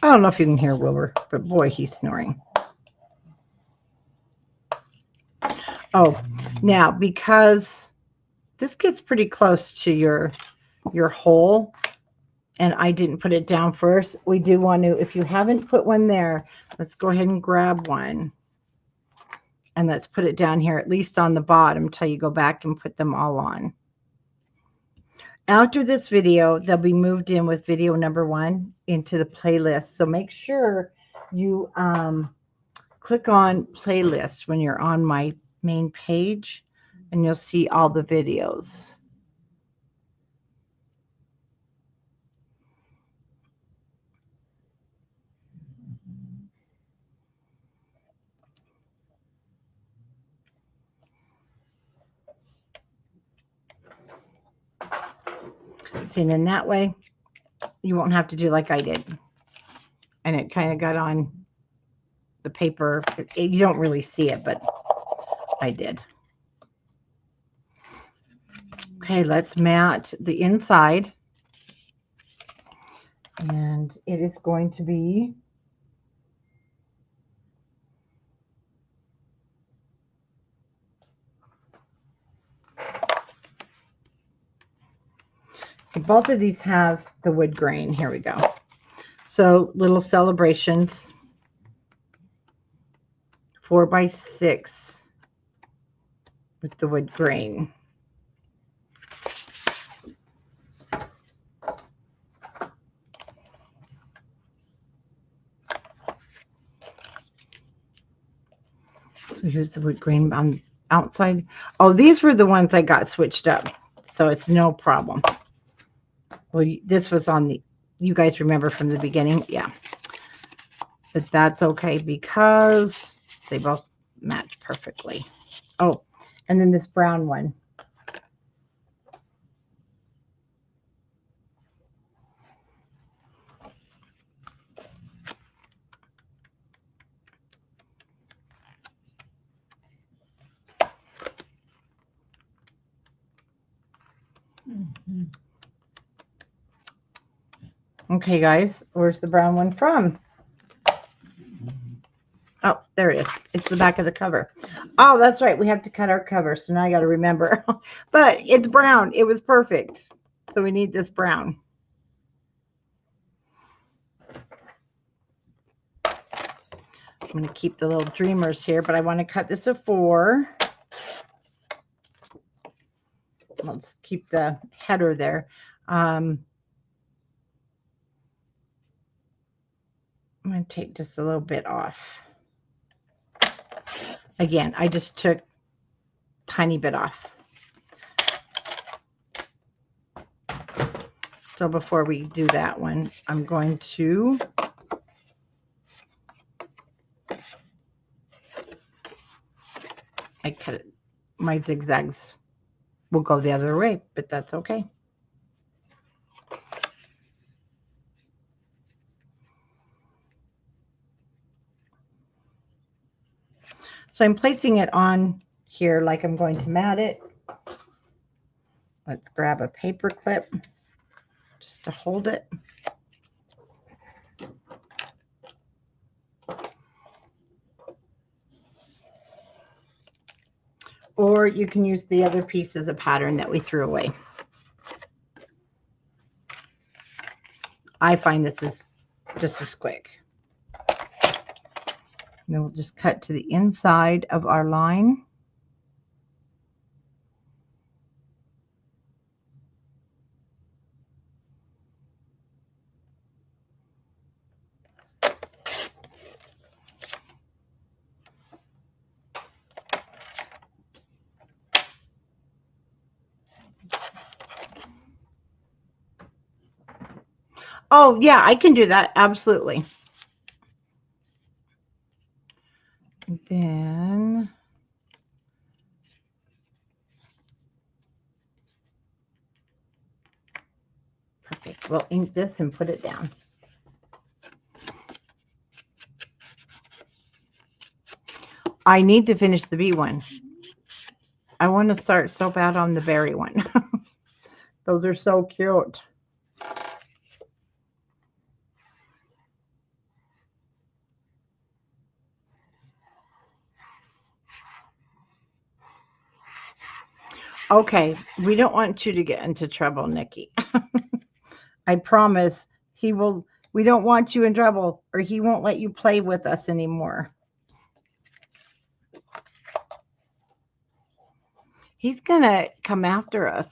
I don't know if you can hear Wilbur, but boy, he's snoring. Oh, now because this gets pretty close to your hole, and I didn't put it down first, we do want to, if you haven't put one there, let's go ahead and grab one. And let's put it down here, at least on the bottom, till you go back and put them all on. After this video, they'll be moved in with video number 1 into the playlist. So make sure you click on playlist when you're on my main page, and you'll see all the videos. See, and then that way you won't have to do like I did. And it kind of got on the paper. You don't really see it, but I did. Okay, let's mat the inside. And it is going to be so both of these have the wood grain. Here we go. So little celebrations, 4x6 with the wood grain. So here's the wood grain. outside. Oh, these were the ones I got switched up, so it's no problem. Well, this was on the, you guys remember from the beginning, yeah. But that's okay because they both match perfectly. Oh, and then this brown one. Mm-hmm. Okay, guys, where's the brown one from? Oh, there it is. It's the back of the cover. Oh, that's right. We have to cut our cover. So now I got to remember. But it's brown. It was perfect. So we need this brown. I'm going to keep the little dreamers here, but I want to cut this a 4. Let's keep the header there. I'm going to take just a little bit off. Again, I just took a tiny bit off. So before we do that one, I'm going to I cut it. My zigzags will go the other way, but that's okay. So I'm placing it on here like I'm going to mat it. Let's grab a paper clip just to hold it. Or you can use the other pieces of pattern that we threw away. I find this is just as quick. And then we'll just cut to the inside of our line. Oh, yeah, I can do that. Absolutely. Then perfect. We'll ink this and put it down. I need to finish the bee one. I want to start so bad on the berry one. Those are so cute. Okay, we don't want you to get into trouble, Nikki. I promise he will. We don't want you in trouble, or he won't let you play with us anymore. He's gonna come after us.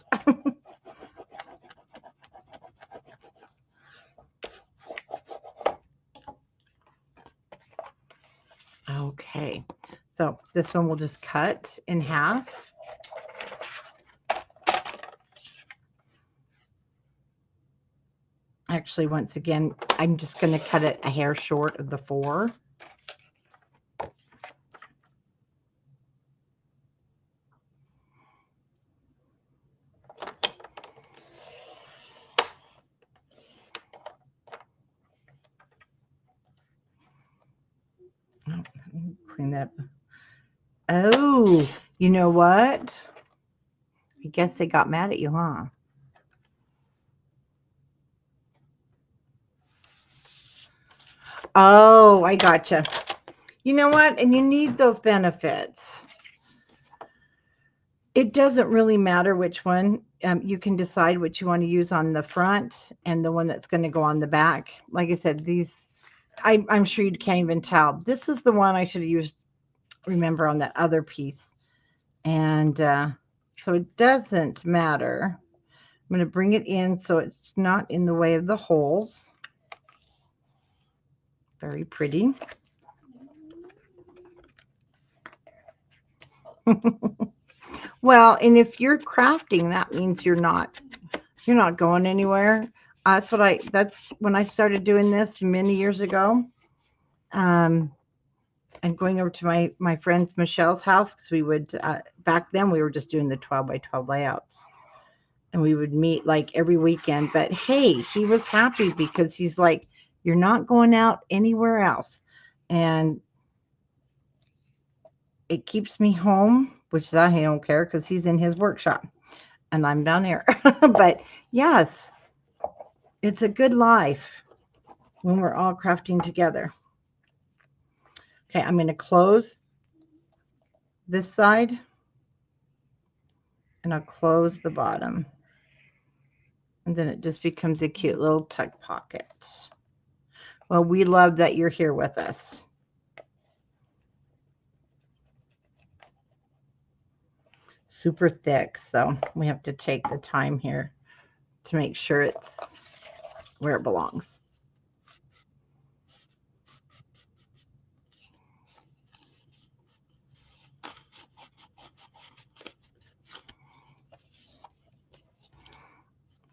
Okay, so this one we'll just cut in half. Actually, once again, I'm just going to cut it a hair short of the 4. Oh, clean that up. Oh, you know what? I guess they got mad at you, huh? Oh, I gotcha. You know what? And you need those benefits. It doesn't really matter which one. You can decide what you want to use on the front and the one that's going to go on the back. Like I said, these, I'm sure you can't even tell. This is the one I should have used, remember, on that other piece. And so it doesn't matter. I'm going to bring it in so it's not in the way of the holes. Very pretty. Well, and if you're crafting, that means you're not going anywhere. That's when I started doing this many years ago. Um, and going over to my friend Michelle's house because we would back then we were just doing the 12 by 12 layouts, and we would meet like every weekend. But hey, he was happy because he's like, you're not going out anywhere else, and it keeps me home, which I don't care because he's in his workshop and I'm down here. But yes, it's a good life when we're all crafting together. Okay, I'm going to close this side and I'll close the bottom. And then it just becomes a cute little tuck pocket. Well, we love that you're here with us. Super thick, so we have to take the time here to make sure it's where it belongs.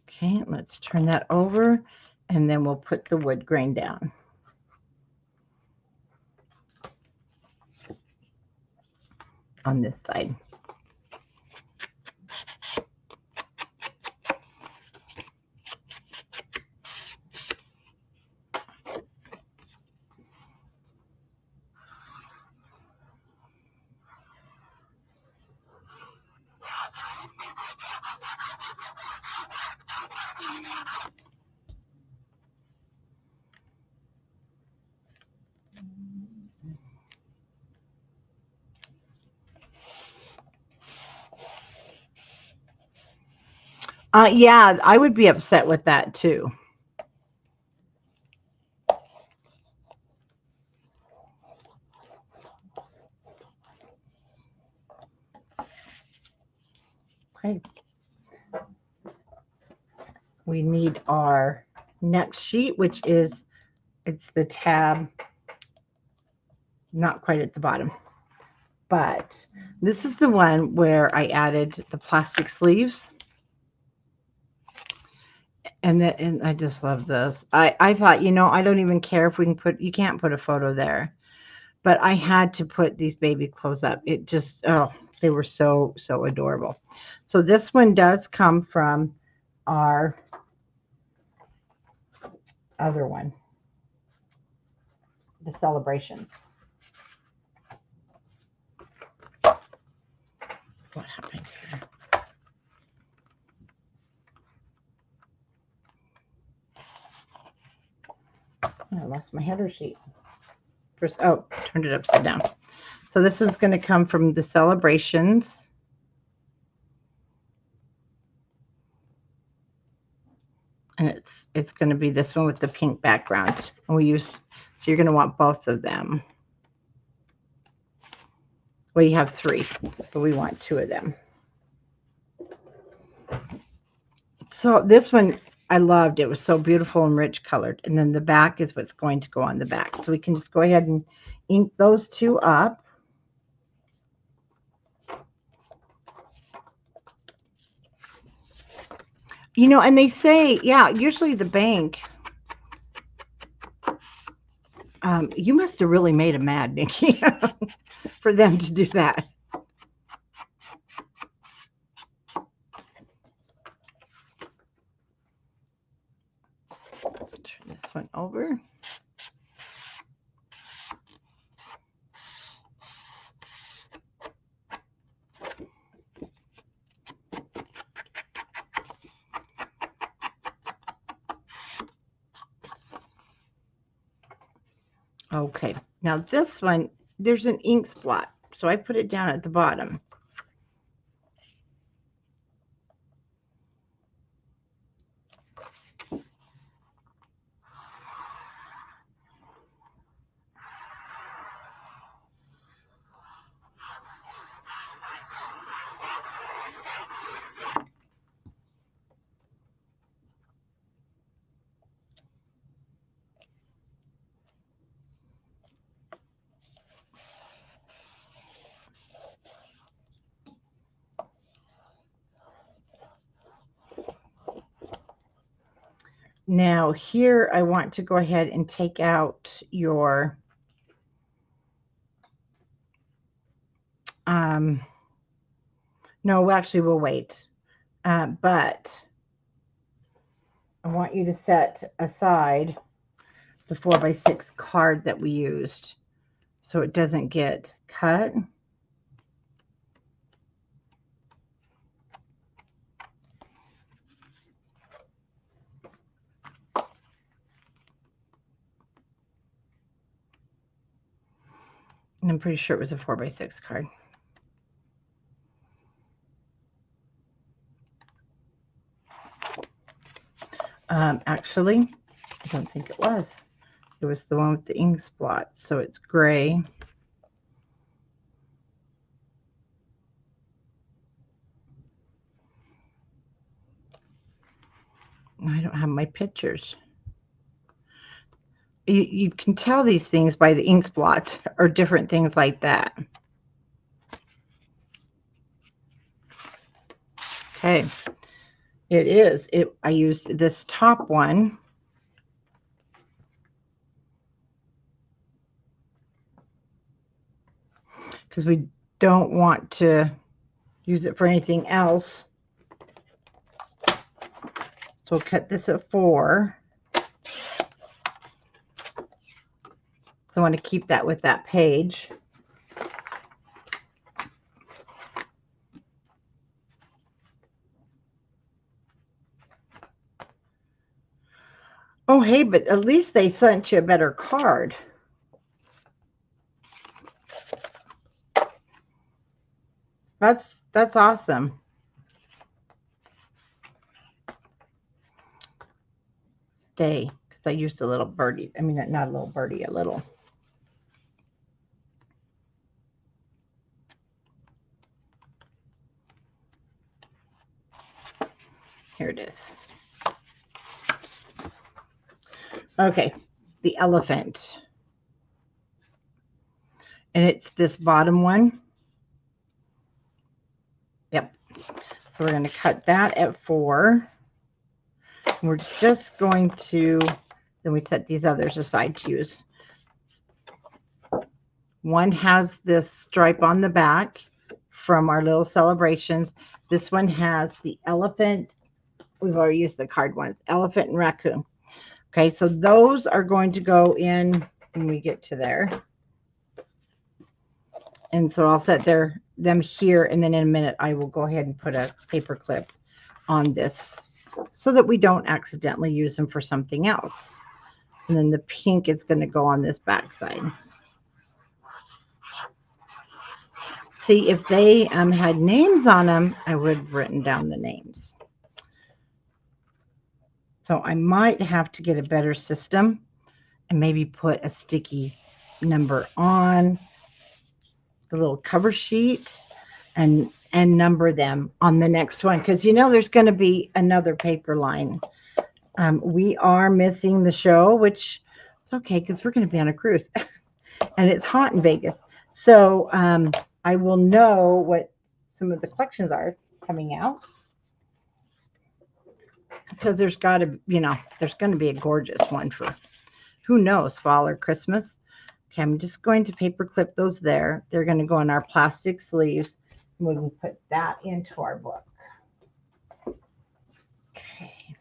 Okay, let's turn that over and then we'll put the wood grain down. On this side. Yeah, I would be upset with that too. Okay. We need our next sheet, which is, it's the tab, not quite at the bottom, but this is the one where I added the plastic sleeves. And I just love this. I thought, I don't even care if we can you can't put a photo there. But I had to put these baby clothes up. It just, oh, they were so, so adorable. So this one does come from our other one, the celebrations. What happened here? I lost my header sheet. First, oh, turned it upside down. So this one's going to come from the celebrations. And it's going to be this one with the pink background. And so you're going to want both of them. Well, you have 3, but we want 2 of them. So this one I loved. It was so beautiful and rich colored. And then the back is what's going to go on the back. So we can just go ahead and ink those 2 up. And they say, yeah, usually the bank, you must have really made them mad, Nikki, for them to do that. Turn this one over. Okay, now this one, there's an ink spot, so I put it down at the bottom. Now here I want to go ahead and take out your no, actually we'll wait. But I want you to set aside the 4x6 card that we used so it doesn't get cut. And I'm pretty sure it was a 4x6 card. Actually, I don't think it was. It was the one with the ink spot, so it's gray. I don't have my pictures. You can tell these things by the ink spots or different things like that. Okay, it is. I used this top one. Because we don't want to use it for anything else. So we'll cut this at 4. So I want to keep that with that page. Oh, hey, but at least they sent you a better card. That's awesome. Stay, because I used a little birdie. I mean, not a little birdie, a little. Here it is. Okay, the elephant. And it's this bottom one. Yep. So we're going to cut that at 4. We're just going to, then we set these others aside to use. One has this stripe on the back from our little celebrations. This one has the elephant. We've already used the card ones, elephant and raccoon. Okay, so those are going to go in when we get to there. And so I'll set them here, and then in a minute I will go ahead and put a paper clip on this so that we don't accidentally use them for something else. And then the pink is going to go on this back side. See, if they had names on them, I would have written down the names. So I might have to get a better system and maybe put a sticky number on the little cover sheet and number them on the next one, because you know there's going to be another paper line. We are missing the show, which is okay because we're going to be on a cruise and it's hot in Vegas. So I will know what some of the collections are coming out, because there's got to, there's going to be a gorgeous one for, who knows, fall or Christmas. Okay, I'm just going to paper clip those there. They're going to go in our plastic sleeves. We can put that into our book. Okay.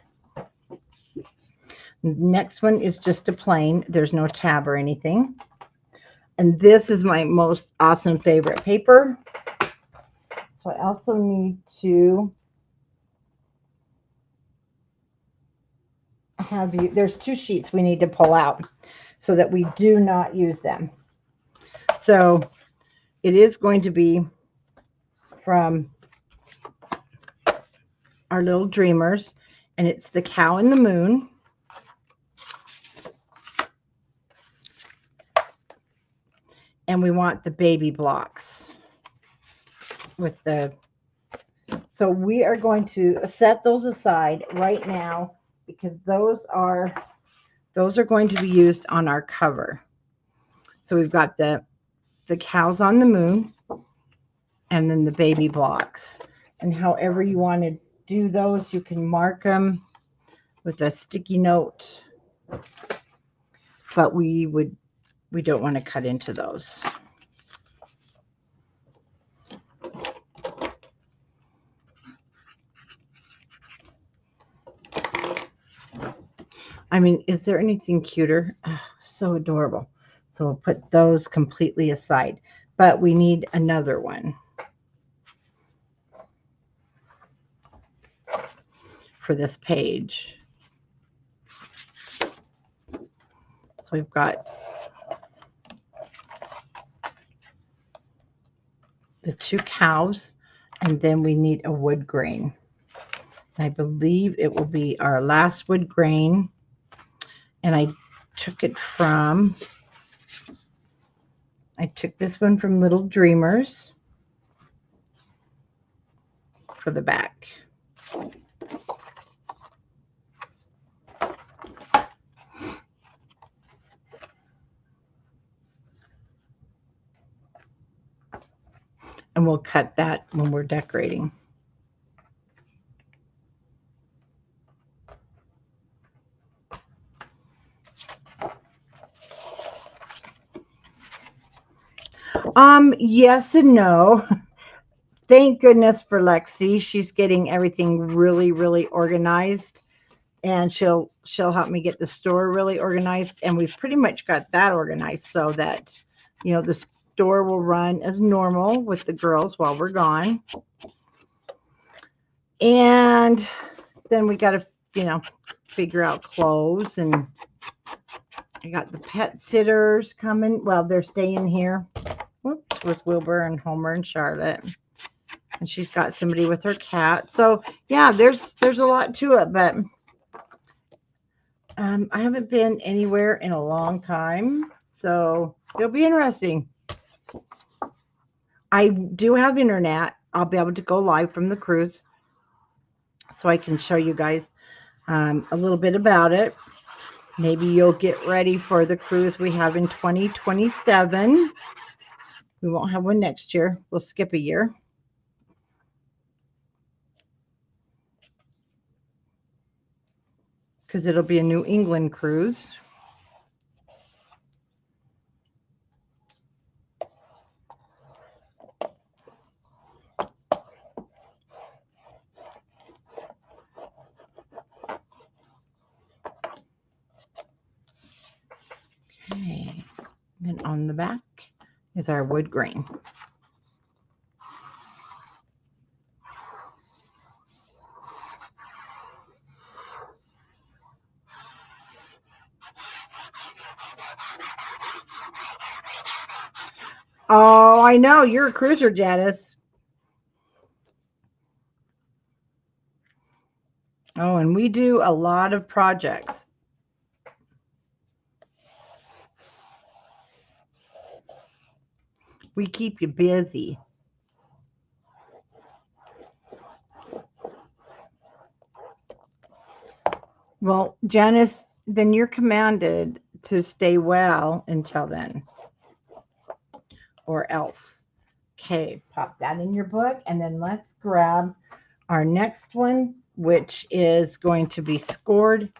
Next one is just a plain. There's no tab or anything. And this is my most awesome favorite paper. So I also need to have you, there's 2 sheets we need to pull out so that we do not use them. So it is going to be from our little dreamers, and it's the cow and the moon. And we want the baby blocks with the, so we are going to set those aside right now, because those are going to be used on our cover. So we've got the cows on the moon, and then the baby blocks. And however you want to do those, you can mark them with a sticky note, but we don't want to cut into those. I mean, is there anything cuter? Oh, so adorable. So we'll put those completely aside, but we need another one for this page. So we've got the two cows, and then we need a wood grain. I believe it will be our last wood grain, and I took this one from Little Dreamers for the back. And we'll cut that when we're decorating. Yes and no. Thank goodness for Lexi. She's getting everything really, really organized, and she'll help me get the store really organized. And we've pretty much got that organized so that, you know, the store will run as normal with the girls while we're gone. And then we got to, you know, figure out clothes, and I got the pet sitters coming. Well, they're staying here. Whoops, with Wilbur and Homer and Charlotte. And she's got somebody with her cat. So yeah, there's a lot to it, but I haven't been anywhere in a long time, so it'll be interesting. I do have internet. I'll be able to go live from the cruise, so I can show you guys a little bit about it. Maybe you'll get ready for the cruise we have in 2027. We won't have one next year. We'll skip a year. Because it'll be a New England cruise. Okay, then on the back is our wood grain. Oh, I know. You're a cruiser, Janice. Oh, and we do a lot of projects. We keep you busy. Well, Janice, then you're commanded to stay well until then, or else. Okay, pop that in your book, and then let's grab our next one, which is going to be scored.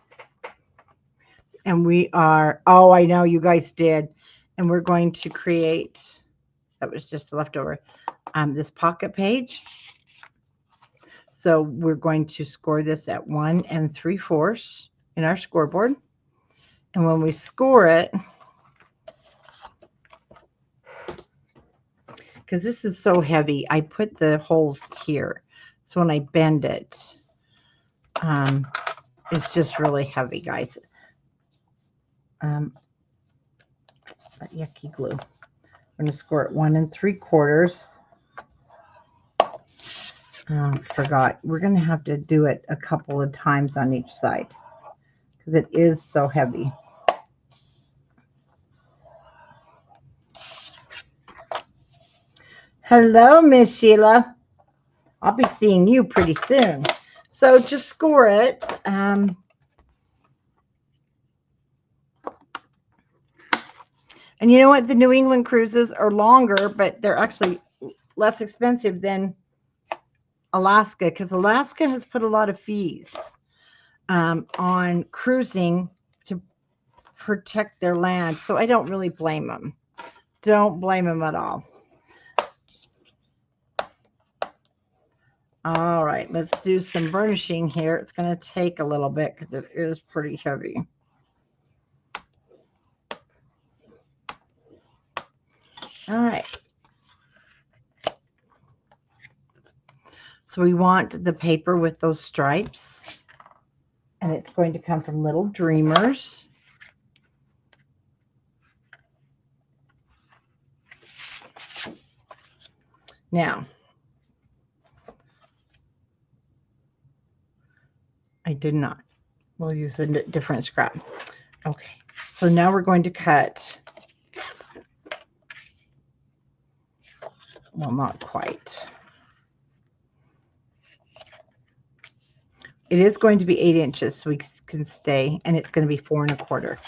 And we are, oh, I know you guys did. And we're going to create, that was just a leftover, this pocket page. So we're going to score this at 1 3/4 in our scoreboard. And when we score it, because this is so heavy, I put the holes here. So when I bend it, it's just really heavy, guys. That yucky glue. I'm going to score it 1 3/4. Forgot. We're going to have to do it a couple of times on each side because it is so heavy. Hello, Miss Sheila. I'll be seeing you pretty soon. So just score it. And you know what? The New England cruises are longer, but they're actually less expensive than Alaska, because Alaska has put a lot of fees. on cruising to protect their land. So I don't really blame them. Don't blame them at all. All right, let's do some burnishing here. It's going to take a little bit because it is pretty heavy. All right. So we want the paper with those stripes, and it's going to come from Little Dreamers. Now, I did not. We'll use a different scrap. Okay, so now we're going to cut. Well, not quite. It is going to be 8 inches, so we can stay, and it's going to be 4 1/4.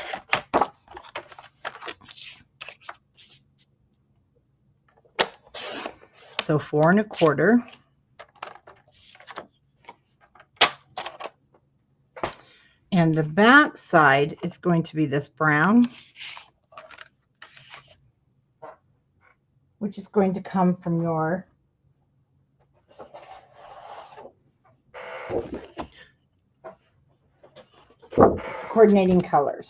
So 4 1/4. And the back side is going to be this brown, which is going to come from your coordinating colors.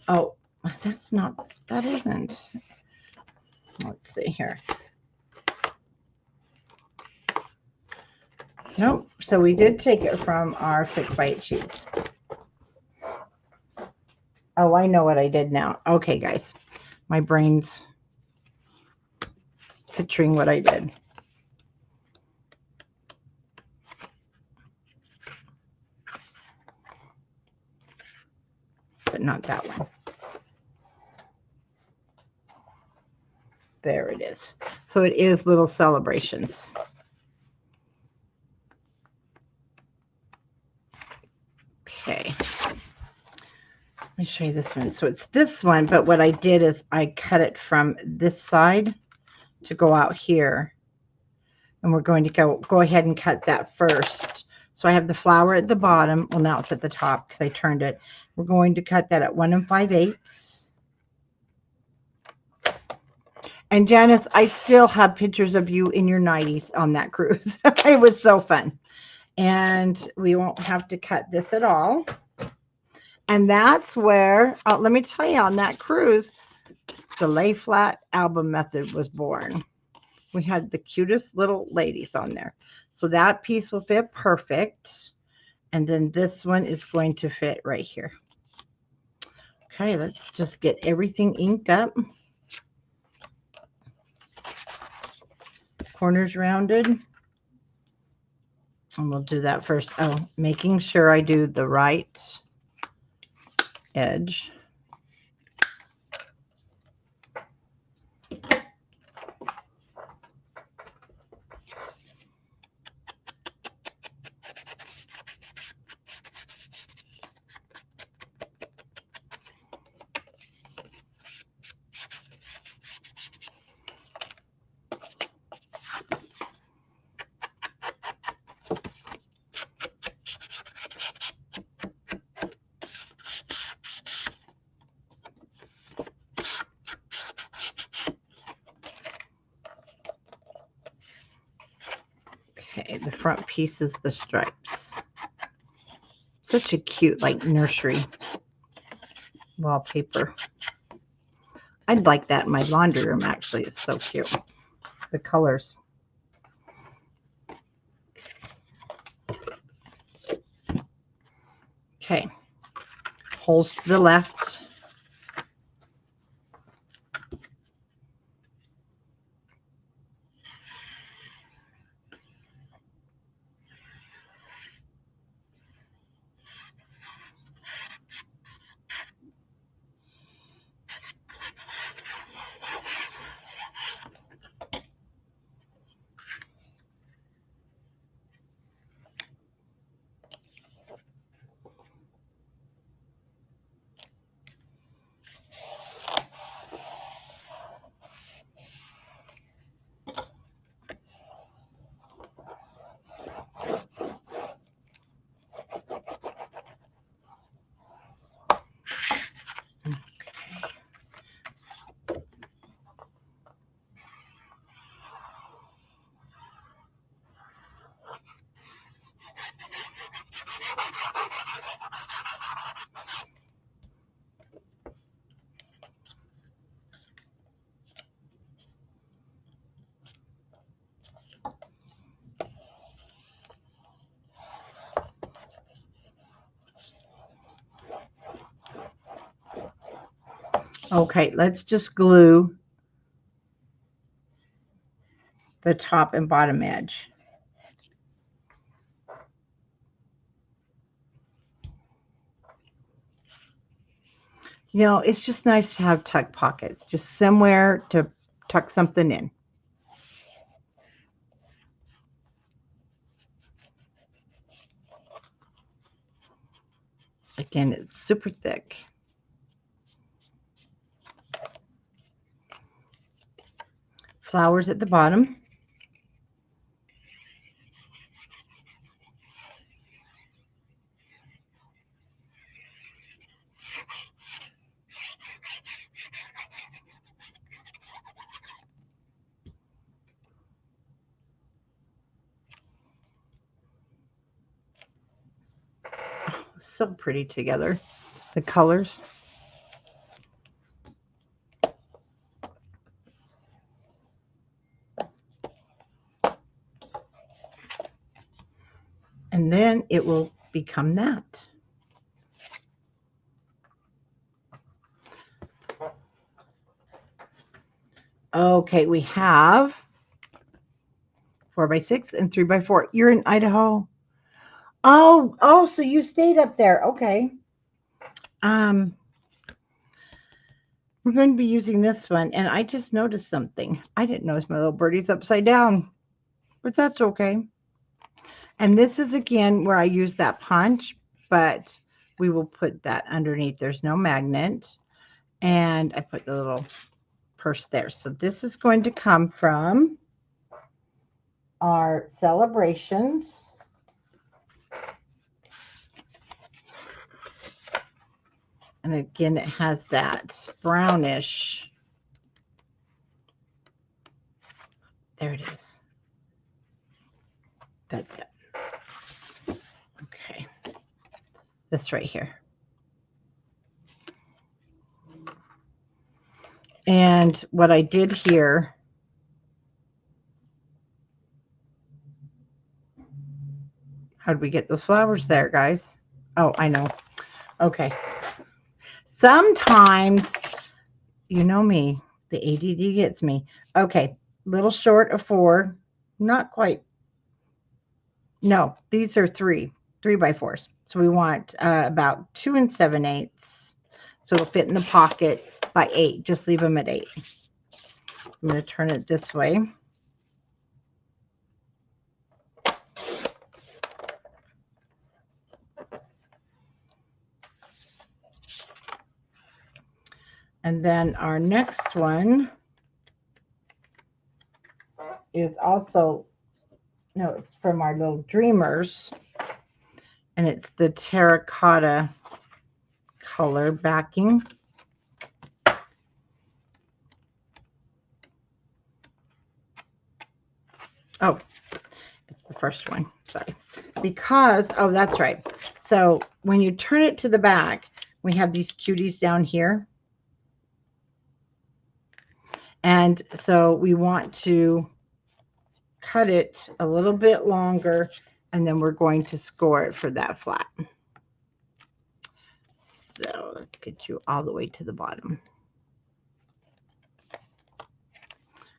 Oh, that's not, that isn't. Let's see here. Nope. So we did take it from our 6x8 sheets. Oh, I know what I did now. Okay, guys. My brain's picturing what I did. But not that one. There it is. So it is Little Celebrations. Okay. Let me show you this one. So it's this one, but what I did is I cut it from this side to go out here. And we're going to go ahead and cut that first. So I have the flower at the bottom. Well, now it's at the top because I turned it. We're going to cut that at 1 5/8. And Janice, I still have pictures of you in your 90s on that cruise. It was so fun. And we won't have to cut this at all. And that's where, let me tell you, on that cruise, the lay flat album method was born. We had the cutest little ladies on there. So that piece will fit perfect. And then this one is going to fit right here. Okay, let's just get everything inked up. Corners rounded. And we'll do that first. Oh, making sure I do the right edge. Okay, the front piece is the stripes. Such a cute, like, nursery wallpaper. I'd like that in my laundry room, actually. It's so cute. The colors. Okay. Holes to the left. Okay, let's just glue the top and bottom edge. You know, it's just nice to have tuck pockets, just somewhere to tuck something in. Again, it's super thick. Flowers at the bottom. So pretty together, the colors. And then it will become that. Okay, we have 4x6 and 3x4. You're in Idaho. Oh, so you stayed up there. Okay. We're going to be using this one, and I just noticed something. I didn't notice my little birdie's upside down, but that's okay. And this is again where I use that punch, but we will put that underneath. There's no magnet, and I put the little purse there. So this is going to come from our celebrations. And again, it has that brownish. There it is. That's it. Okay. This right here. And what I did here, how did we get those flowers there, guys? Oh, I know. Okay. Sometimes, you know me, the ADD gets me. Okay, little short of 4, not quite. No, these are 3x4s. So we want about 2 7/8. So it'll fit in the pocket by 8. Just leave them at 8. I'm going to turn it this way. And then our next one is also, no, it's from our little Dreamers. And it's the terracotta color backing. Oh, it's the first one. Sorry. Because, oh, that's right. So when you turn it to the back, we have these cuties down here. And so we want to cut it a little bit longer, and then we're going to score it for that flat. So let's get you all the way to the bottom,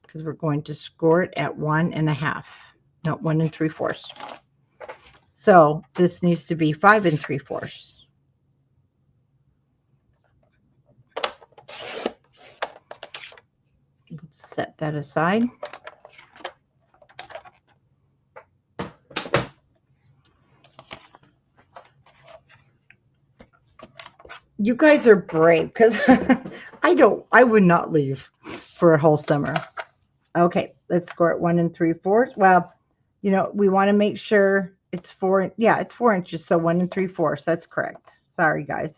because we're going to score it at 1 1/2, not 1 3/4. So this needs to be 5 3/4. Set that aside. You guys are brave, because I would not leave for a whole summer. Okay, let's score it 1 3/4. Well, you know, we want to make sure it's 4. Yeah, it's 4 inches. So 1 3/4. That's correct. Sorry, guys.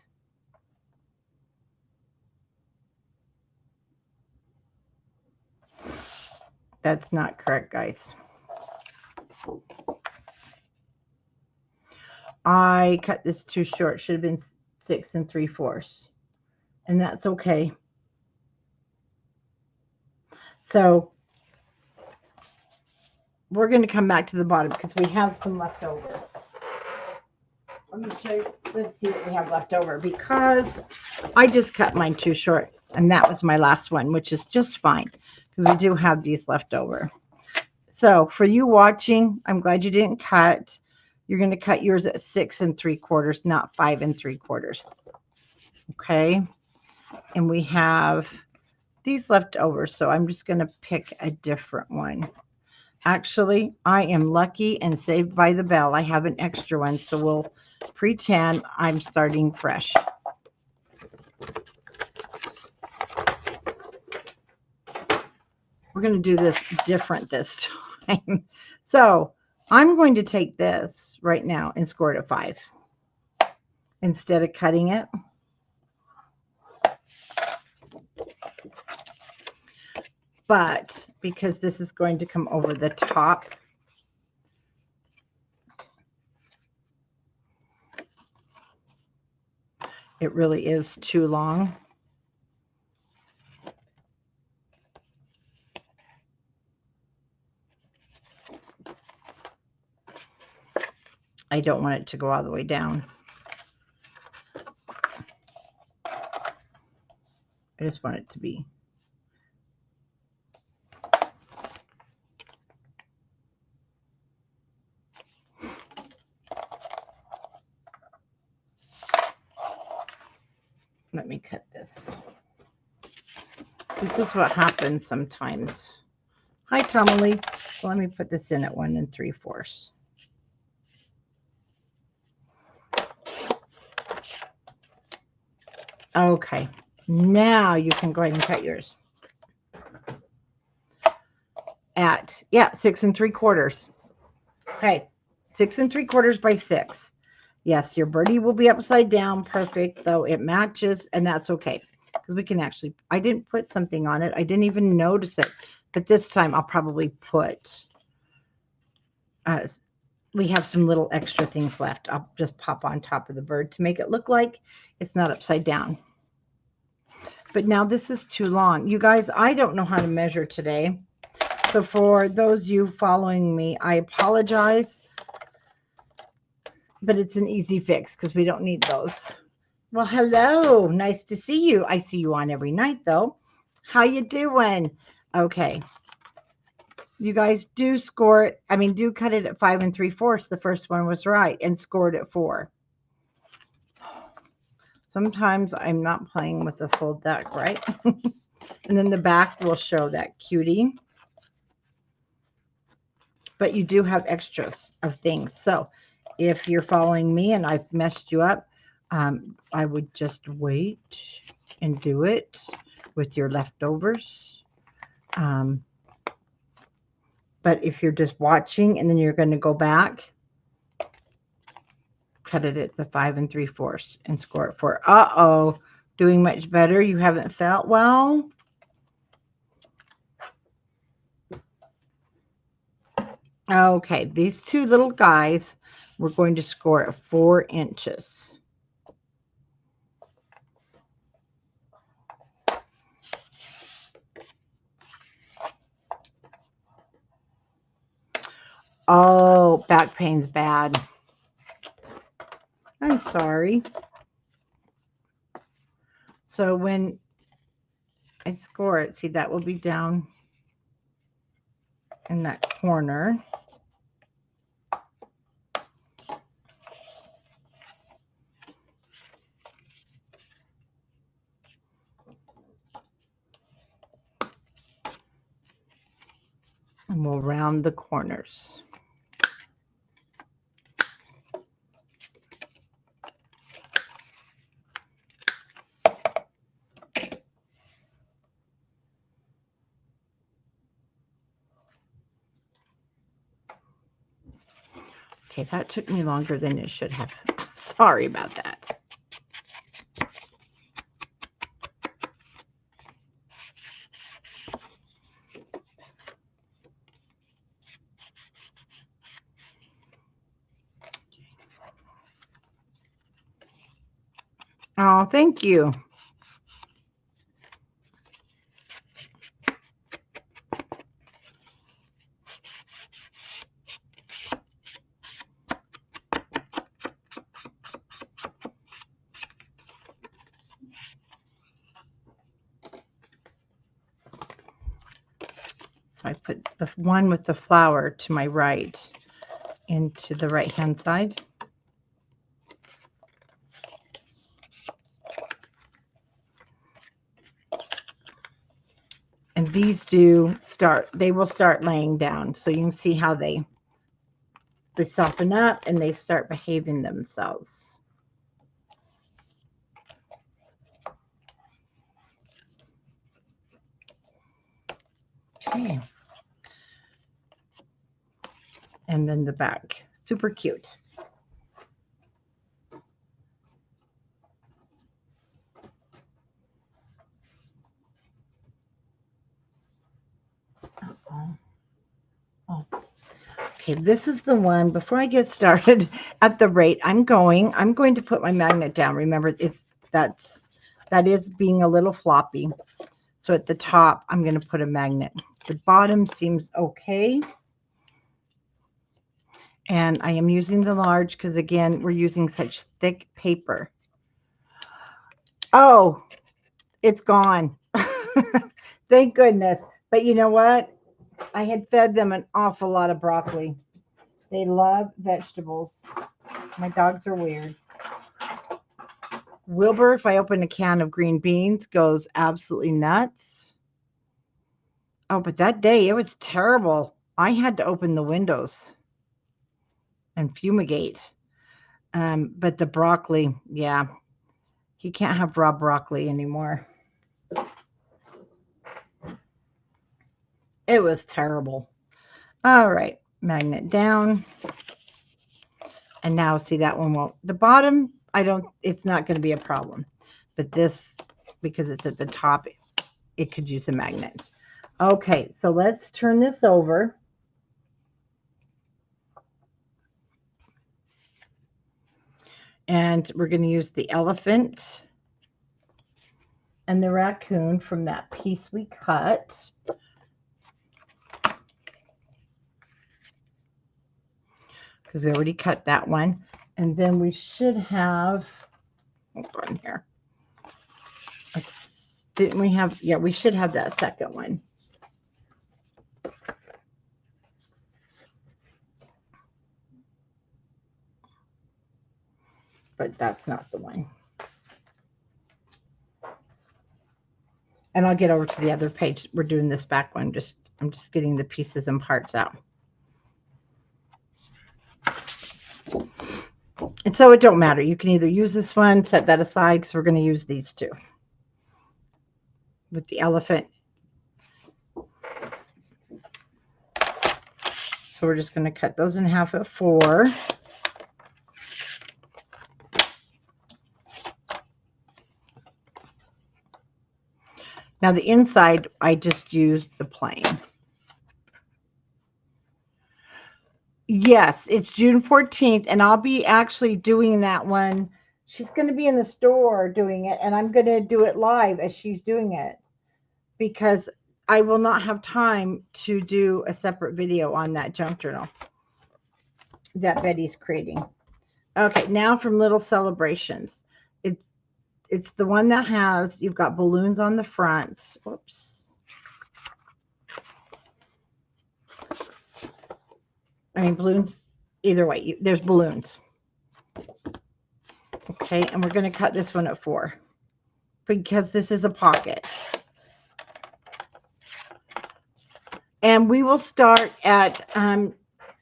That's not correct, guys. I cut this too short. Should have been 6 3/4. And that's okay. So we're going to come back to the bottom because we have some left over. Let me show you. Let's see what we have left over, because I just cut mine too short. And that was my last one, which is just fine because we do have these left over. So for you watching, I'm glad you didn't cut. You're going to cut yours at 6 3/4, not 5 3/4. Okay. And we have these left over. So I'm just going to pick a different one. Actually, I am lucky and saved by the bell. I have an extra one. So we'll pretend I'm starting fresh. We're going to do this different this time. So I'm going to take this right now and score it at 5 instead of cutting it. But because this is going to come over the top, it really is too long. I don't want it to go all the way down. I just want it to be. Let me cut this. This is what happens sometimes. Hi, Tommy. So let me put this in at 1 3/4. Okay, now you can go ahead and cut yours at 6 3/4. Okay, 6 3/4 by 6. Yes, your birdie will be upside down. Perfect. So it matches, and that's okay because we can actually. I didn't put something on it. I didn't even notice it, but this time I'll probably put. We have some little extra things left. I'll just pop on top of the bird to make it look like it's not upside down. But now this is too long. You guys, I don't know how to measure today. So for those of you following me, I apologize. But it's an easy fix because we don't need those. Well, hello. Nice to see you. I see you on every night, though. How you doing? Okay. You guys do score it. I mean, do cut it at 5 3/4. The first one was right, and scored at 4. Sometimes I'm not playing with the full deck, right? And then the back will show that cutie. But you do have extras of things. So if you're following me and I've messed you up, I would just wait and do it with your leftovers. But if you're just watching and then you're going to go back, cut it at the 5 3/4 and score it for. Uh-oh, doing much better. You haven't felt well. Okay, these two little guys, we're going to score at 4 inches. Oh, back pain's bad. I'm sorry. So when I score it, see, that will be down in that corner. And we'll round the corners. Okay, that took me longer than it should have. Sorry about that. Oh, thank you. I put the one with the flower to my right into the right hand side. And these they will start laying down. So you can see how they soften up and they start behaving themselves. Okay. And then the back. Super cute. Oh. Okay, this is the one. Before I get started at the rate I'm going to put my magnet down. Remember, that is being a little floppy. So at the top, I'm going to put a magnet. The bottom seems okay. And I am using the large because, again, we're using such thick paper. Oh, it's gone. Thank goodness. But you know what? I had fed them an awful lot of broccoli. They love vegetables. My dogs are weird. Wilbur, if I open a can of green beans, goes absolutely nuts. Oh, but that day, it was terrible. I had to open the windows and fumigate. But the broccoli, yeah, he can't have raw broccoli anymore. It was terrible. All right, magnet down. And now see that one won't. The bottom, it's not going to be a problem. But this, because it's at the top, it could use a magnet. Okay, so let's turn this over. And we're going to use the elephant and the raccoon from that piece we cut. Because we already cut that one. And then we should have, hold on here. Didn't we have, yeah, we should have that second one. But that's not the one. And I'll get over to the other page. We're doing this back one. I'm just getting the pieces and parts out. And so it don't matter. You can either use this one, set that aside, because we're going to use these two. With the elephant. So we're just going to cut those in half at 4. Now the inside, I just used the plain. Yes, it's June 14th, and I'll be actually doing that one. She's going to be in the store doing it, and I'm going to do it live as she's doing it because I will not have time to do a separate video on that junk journal that Betty's creating. Okay, now from Little Celebrations. It's the one that has, you've got balloons on the front. Whoops. I mean, balloons, either way, there's balloons. Okay, and we're going to cut this one at 4 because this is a pocket. And we will start at, I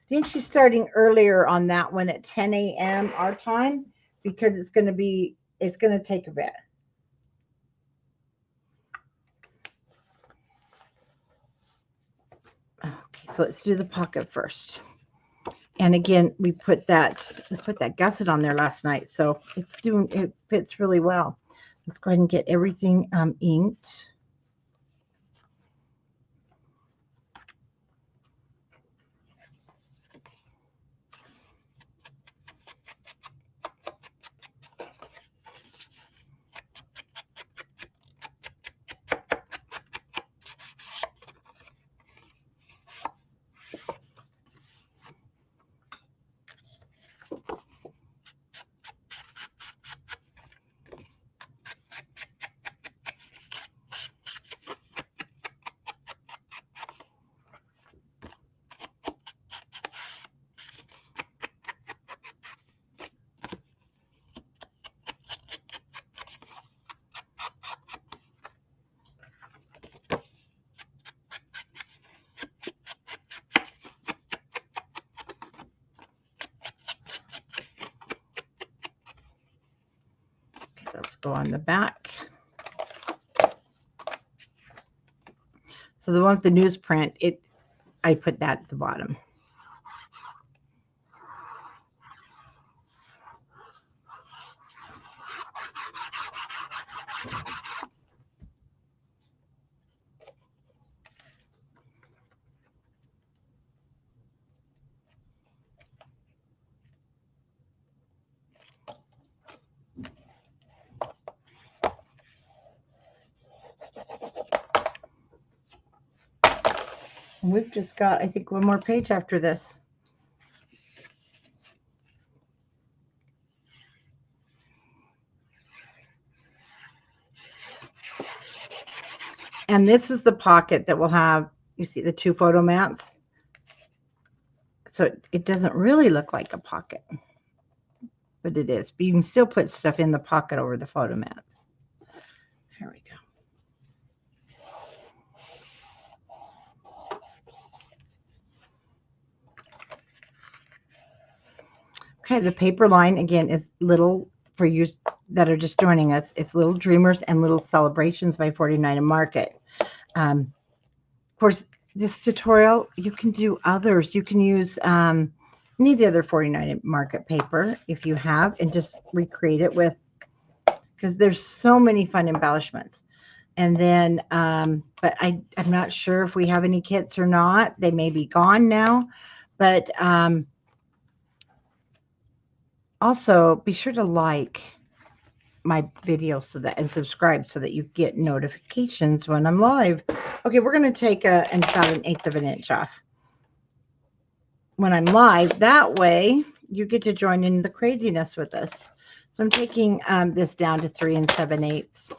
think she's starting earlier on that one at 10 a.m. our time because it's going to take a bit. Okay, so let's do the pocket first. And again, we put that gusset on there last night, so it fits really well. Let's go ahead and get everything inked. go on the back. So the one with the newsprint, I put that at the bottom. And we've just got, I think, one more page after this. And this is the pocket that will have, you see the 2 photo mats. So it doesn't really look like a pocket, but it is. But you can still put stuff in the pocket over the photo mats. Here we go. Okay, the paper line, again, is little, for you that are just joining us, it's Little Dreamers and Little Celebrations by 49 and Market. Of course, this tutorial, you can do others. You can use any of the other 49 and Market paper if you have, and just recreate it with, because there's so many fun embellishments. And then, but I'm not sure if we have any kits or not. They may be gone now, but also be sure to like my video and subscribe so that you get notifications when I'm live. Okay, we're going to take about 1/8 of an inch off when I'm live. That way you get to join in the craziness with us. So I'm taking this down to 3 7/8.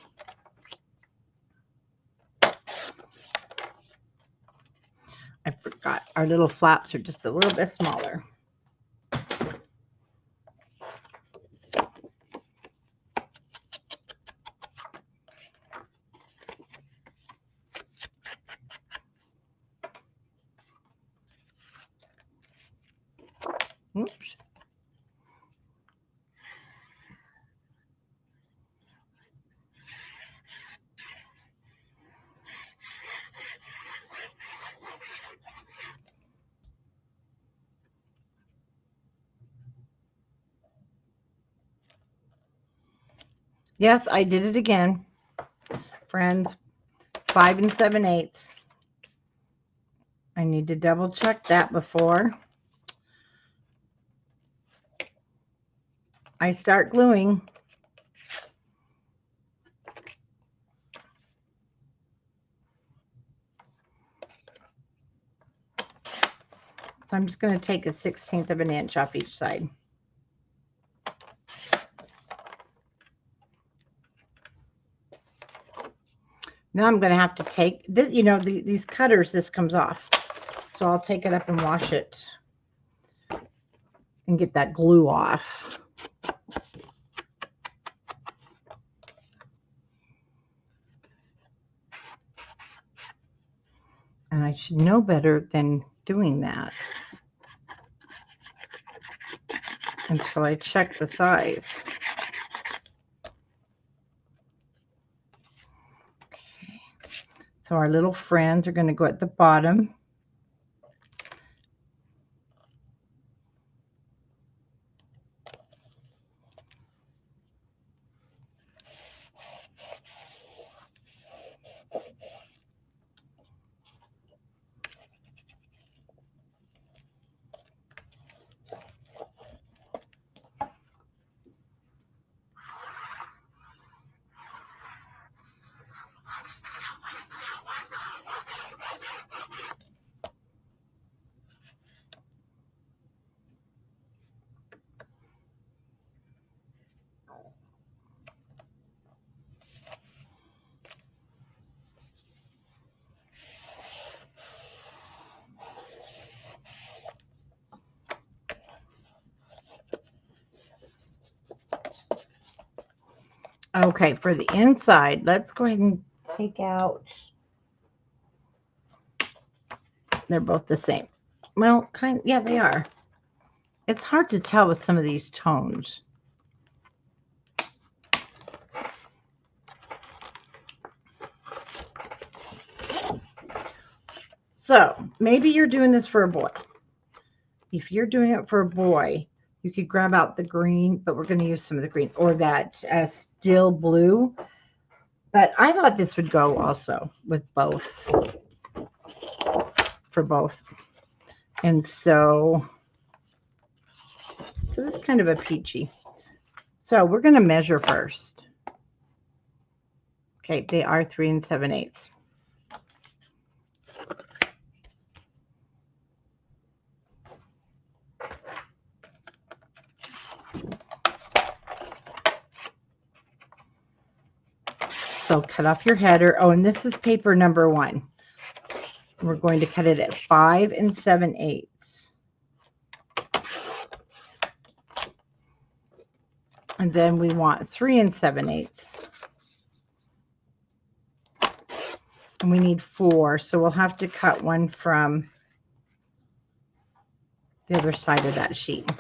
I forgot our little flaps are just a little bit smaller. Oops. Yes, I did it again, friends. 5 7/8. I need to double check that before I start gluing. So I'm just going to take 1/16 of an inch off each side. Now I'm going to have to take this, you know, these cutters, this comes off. So I'll take it up and wash it and get that glue off. And I should know better than doing that until I check the size. Okay. So our little friends are going to go at the bottom. Okay, for the inside, let's go ahead and take out. They're both the same. Well, yeah, they are. It's hard to tell with some of these tones. So maybe you're doing this for a boy. If you're doing it for a boy, you could grab out the green, but we're going to use some of the green or that still blue. But I thought this would go also with both, for both. And so this is kind of a peachy. So we're going to measure first. Okay, they are 3 7/8. So cut off your header. Oh, and this is paper number 1. We're going to cut it at 5 7/8. And then we want 3 7/8. And we need 4. So we'll have to cut one from the other side of that sheet.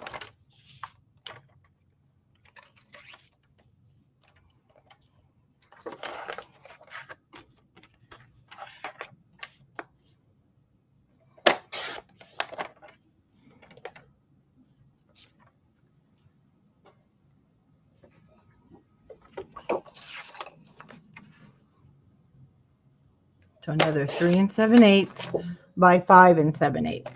So another 3 7/8 by 5 7/8.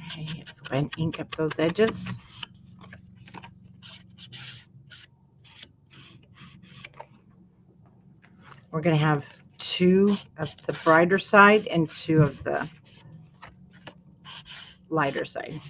Okay, let's go ahead and ink up those edges. We're going to have 2 of the brighter side and 2 of the lighter side.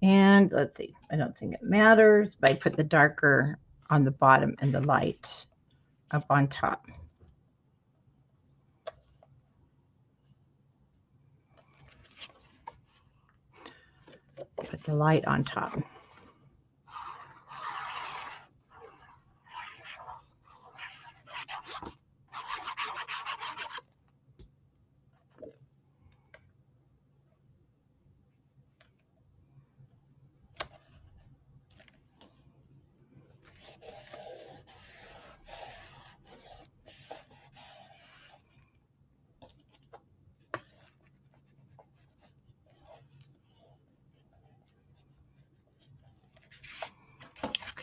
And let's see, I don't think it matters, but I put the darker on the bottom and the light up on top. Put the light on top.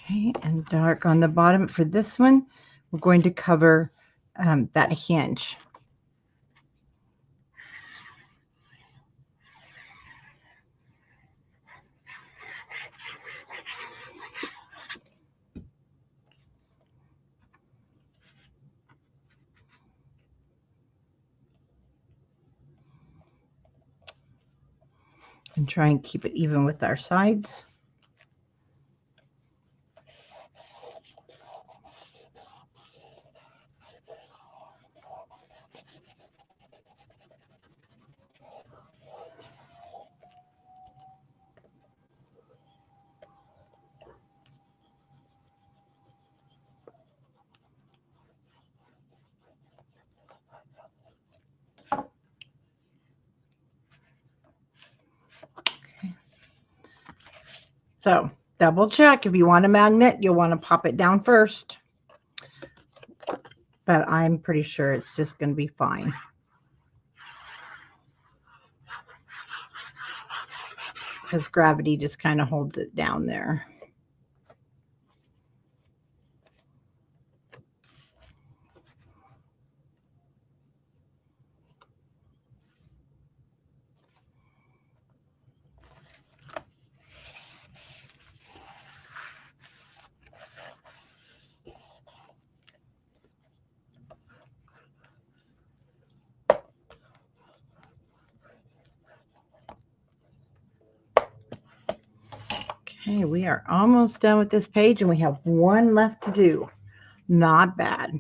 Okay, and dark on the bottom. For this one, we're going to cover that hinge. And try and keep it even with our sides. So double check. If you want a magnet, you'll want to pop it down first. But I'm pretty sure it's just going to be fine. Because gravity just kind of holds it down there. Okay, we are almost done with this page and we have one left to do. Not bad.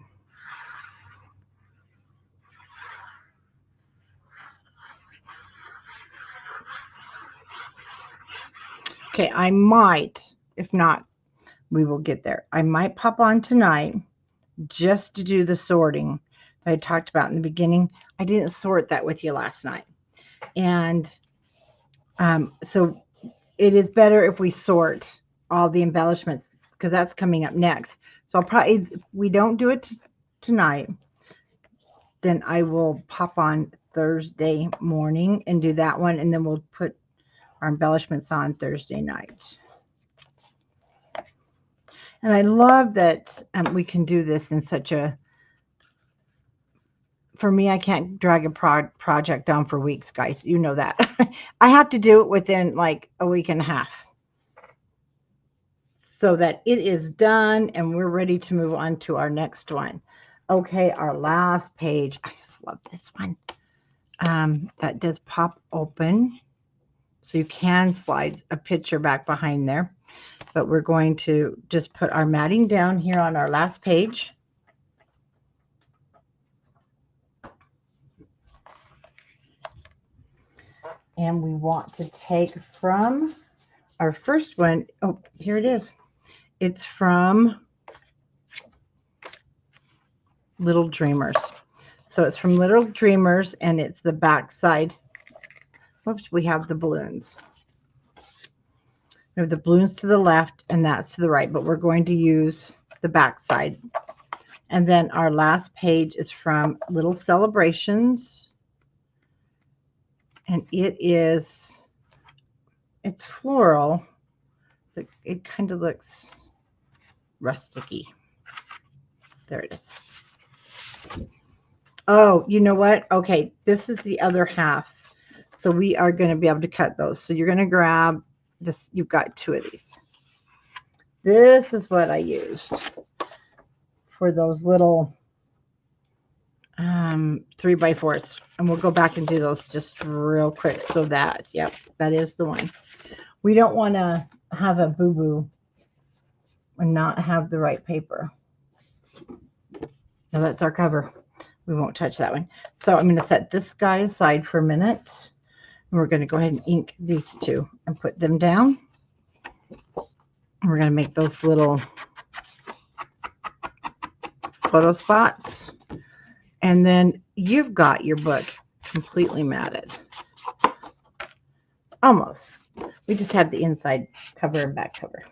Okay, I might, if not, we will get there. I might pop on tonight just to do the sorting that I talked about in the beginning. I didn't sort that with you last night. And so it is better if we sort all the embellishments because that's coming up next. So I'll probably, if we don't do it tonight, then I will pop on Thursday morning and do that one. And then we'll put our embellishments on Thursday night. And I love that we can do this in such a, for me, I can't drag a project down for weeks, guys. You know that. I have to do it within like a week and a half so that it is done and we're ready to move on to our next one. Okay, our last page. I just love this one. That does pop open. So you can slide a picture back behind there. But we're going to just put our matting down here on our last page. And we want to take from our first one. Oh, here it is. It's from Little Dreamers. So it's from Little Dreamers and it's the back side. Whoops, we have the balloons. We have the balloons to the left and that's to the right, but we're going to use the back side. And then our last page is from Little Celebrations. And it's floral, but it kind of looks rusticy. There it is. Oh, you know what? Okay, this is the other half. So we are going to be able to cut those. So you're going to grab this. You've got two of these. This is what I used for those little 3x4s. And we'll go back and do those just real quick. So that, yep, that is the one. We don't want to have a boo-boo and not have the right paper. Now that's our cover. We won't touch that one. So I'm going to set this guy aside for a minute. And we're going to go ahead and ink these two and put them down. And we're going to make those little photo spots. And then you've got your book completely matted. Almost. We just have the inside cover and back cover.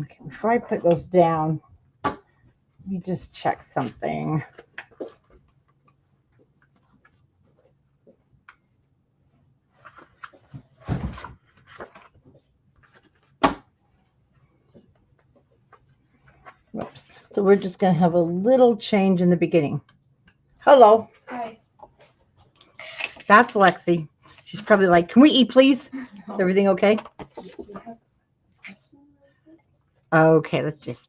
Okay, before I put those down, let me just check something. Whoops. So we're just going to have a little change in the beginning. Hello. Hi. That's Lexi. She's probably like, can we eat, please? Is everything okay? Okay, let's just.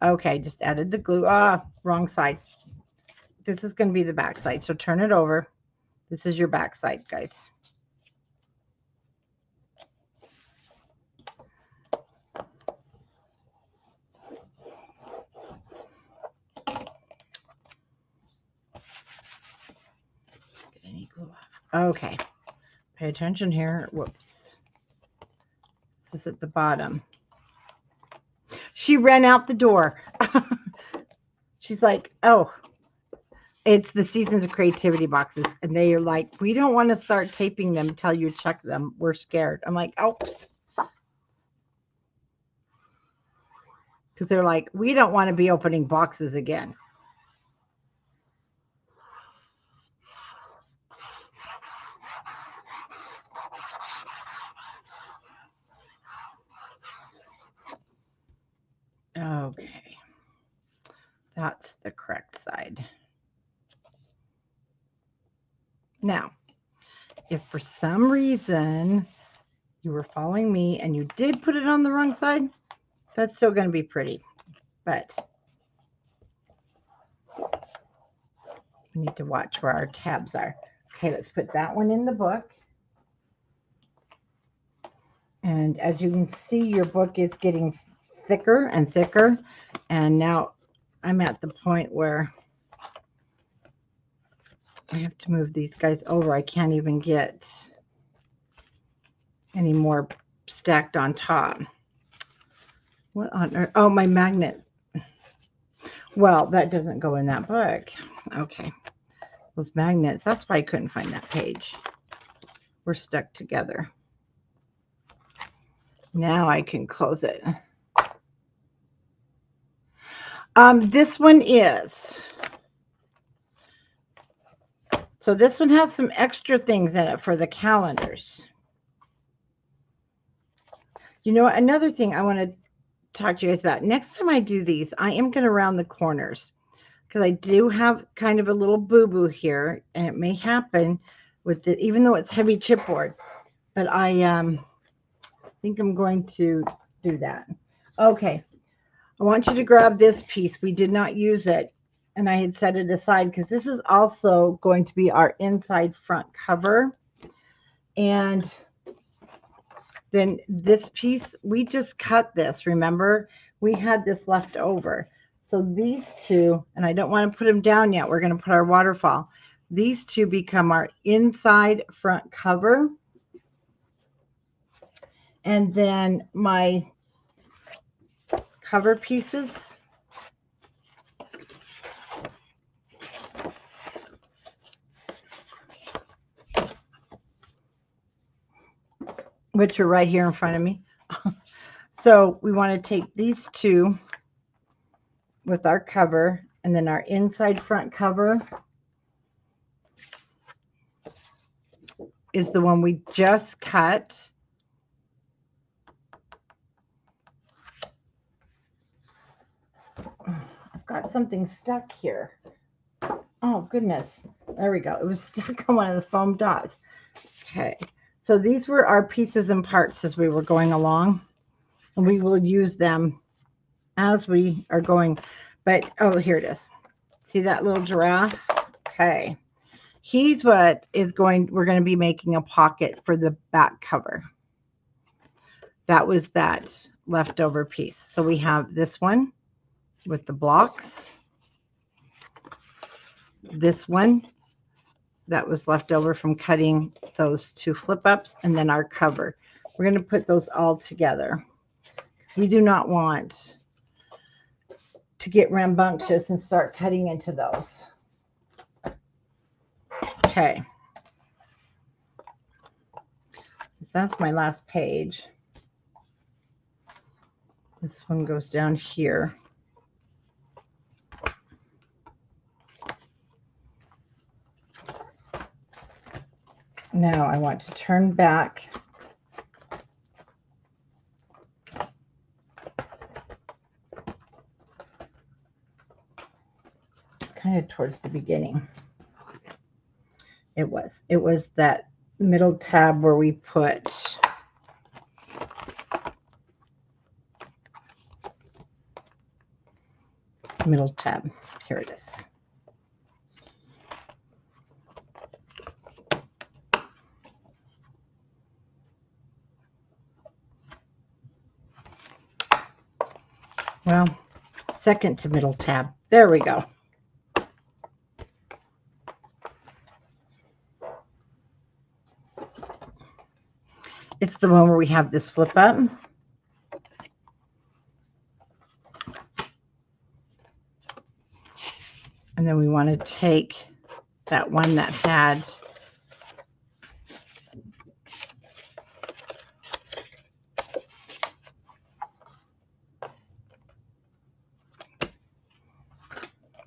Okay, just added the glue. Ah, wrong side. This is going to be the back side. So turn it over. This is your back side, guys. Get any glue off. Okay. Pay attention here. Whoops. This is at the bottom. She ran out the door. She's like, oh, it's the Seasons of Creativity boxes. And they are like, we don't want to start taping them until you check them. We're scared. I'm like, oh. Because they're like, we don't want to be opening boxes again. That's the correct side. Now, if for some reason you were following me and you did put it on the wrong side, that's still going to be pretty. But we need to watch where our tabs are. Okay, let's put that one in the book. And as you can see, your book is getting thicker and thicker. And now I'm at the point where I have to move these guys over. I can't even get any more stacked on top. What on earth? Oh, my magnet. Well, that doesn't go in that book. Okay. Those magnets, that's why I couldn't find that page. We're stuck together. Now I can close it. This one is. So this one has some extra things in it for the calendars. You know what? Another thing I want to talk to you guys about. Next time I do these, I am going to round the corners because I do have kind of a little boo-boo here, and it may happen with it, even though it's heavy chipboard. But I think I'm going to do that. Okay. I want you to grab this piece. We did not use it, and I had set it aside because this is also going to be our inside front cover. And then this piece, we just cut this, remember? We had this left over. So these two, and I don't want to put them down yet. We're going to put our waterfall. These two become our inside front cover. And then my cover pieces, which are right here in front of me. So we want to take these two with our cover, and then our inside front cover is the one we just cut. I've got something stuck here. Oh, goodness. There we go. It was stuck on one of the foam dots. Okay. So these were our pieces and parts as we were going along. And we will use them as we are going. But, oh, here it is. See that little giraffe? Okay. He's what is going, we're going to be making a pocket for the back cover. That was that leftover piece. So we have this one with the blocks. This one that was left over from cutting those two flip ups, and then our cover. We're going to put those all together. We do not want to get rambunctious and start cutting into those. Okay. That's my last page. This one goes down here. Now I want to turn back kind of towards the beginning. It was that middle tab where we put middle tab. Here it is. Well, second to middle tab. There we go. It's the one where we have this flip up. And then we want to take that one that had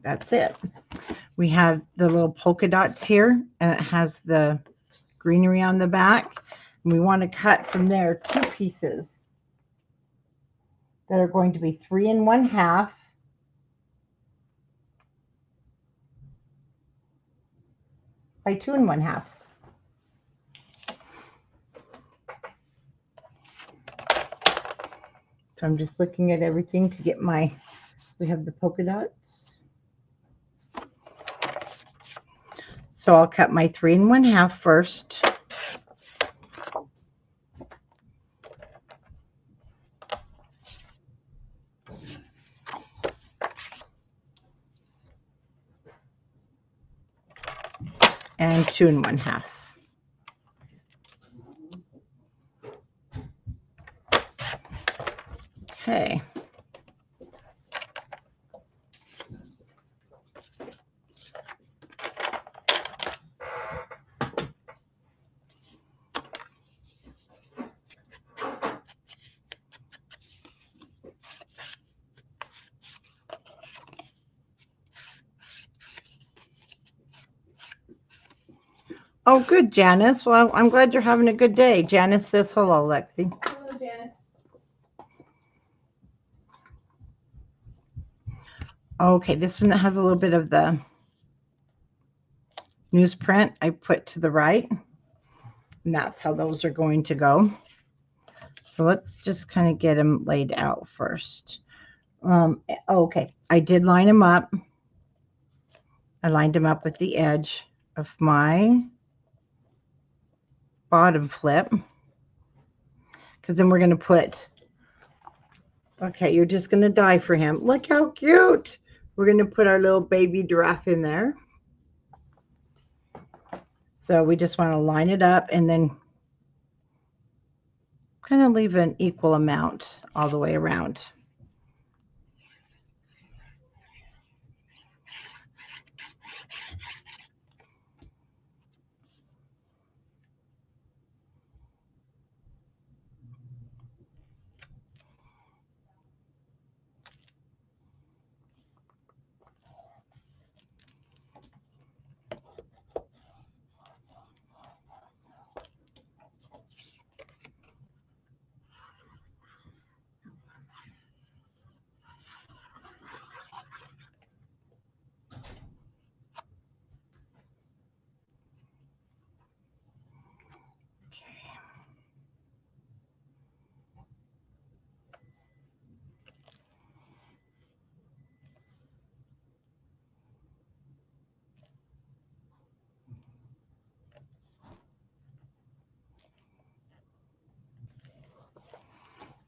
that's it. We have the little polka dots here, and it has the greenery on the back. And we want to cut from there 2 pieces that are going to be 3 1/2 by 2 1/2. So I'm just looking at everything to get my, we have the polka dots. So I'll cut my 3 1/2 first. And 2 1/2. Okay. Oh, good, Janice. Well, I'm glad you're having a good day. Janice says hello, Lexi. Hello, Janice. Okay, this one that has a little bit of the newsprint I put to the right. And that's how those are going to go. So let's just kind of get them laid out first. Okay, I did line them up. I lined them up with the edge of my bottom flip. Because then we're going to put, okay, you're just going to die for him. Look how cute. We're going to put our little baby giraffe in there. So we just want to line it up and then kind of leave an equal amount all the way around.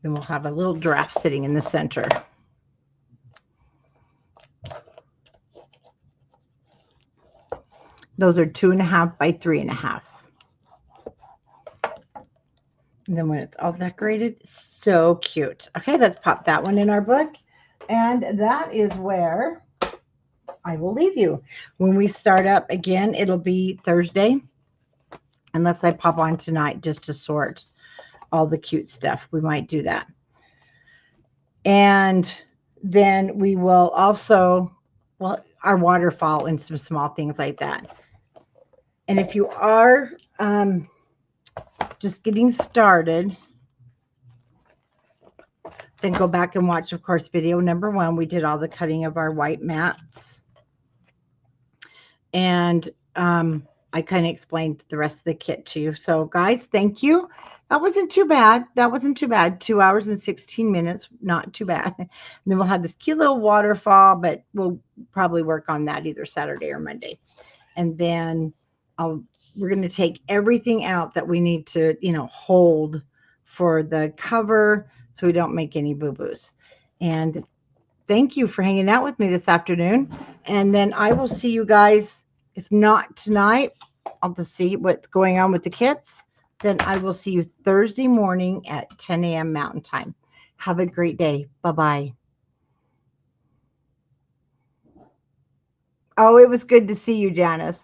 Then we'll have a little giraffe sitting in the center. Those are 2 1/2 by 3 1/2. And then when it's all decorated, so cute. Okay, let's pop that one in our book. And that is where I will leave you. When we start up again, it'll be Thursday. Unless I pop on tonight just to sort all the cute stuff. We might do that. And then we will also, well, our waterfall and some small things like that. And if you are just getting started, then go back and watch, of course, video number 1. We did all the cutting of our white mats. And I kind of explained the rest of the kit to you. So, guys, thank you. That wasn't too bad. That wasn't too bad. 2 hours and 16 minutes. Not too bad. And then we'll have this cute little waterfall, but we'll probably work on that either Saturday or Monday. And then we're going to take everything out that we need to, hold for the cover so we don't make any boo-boos. And thank you for hanging out with me this afternoon. And then I will see you guys, if not tonight, I'll just see what's going on with the kits. Then I will see you Thursday morning at 10 a.m. Mountain Time. Have a great day. Bye-bye. Oh, it was good to see you, Janice.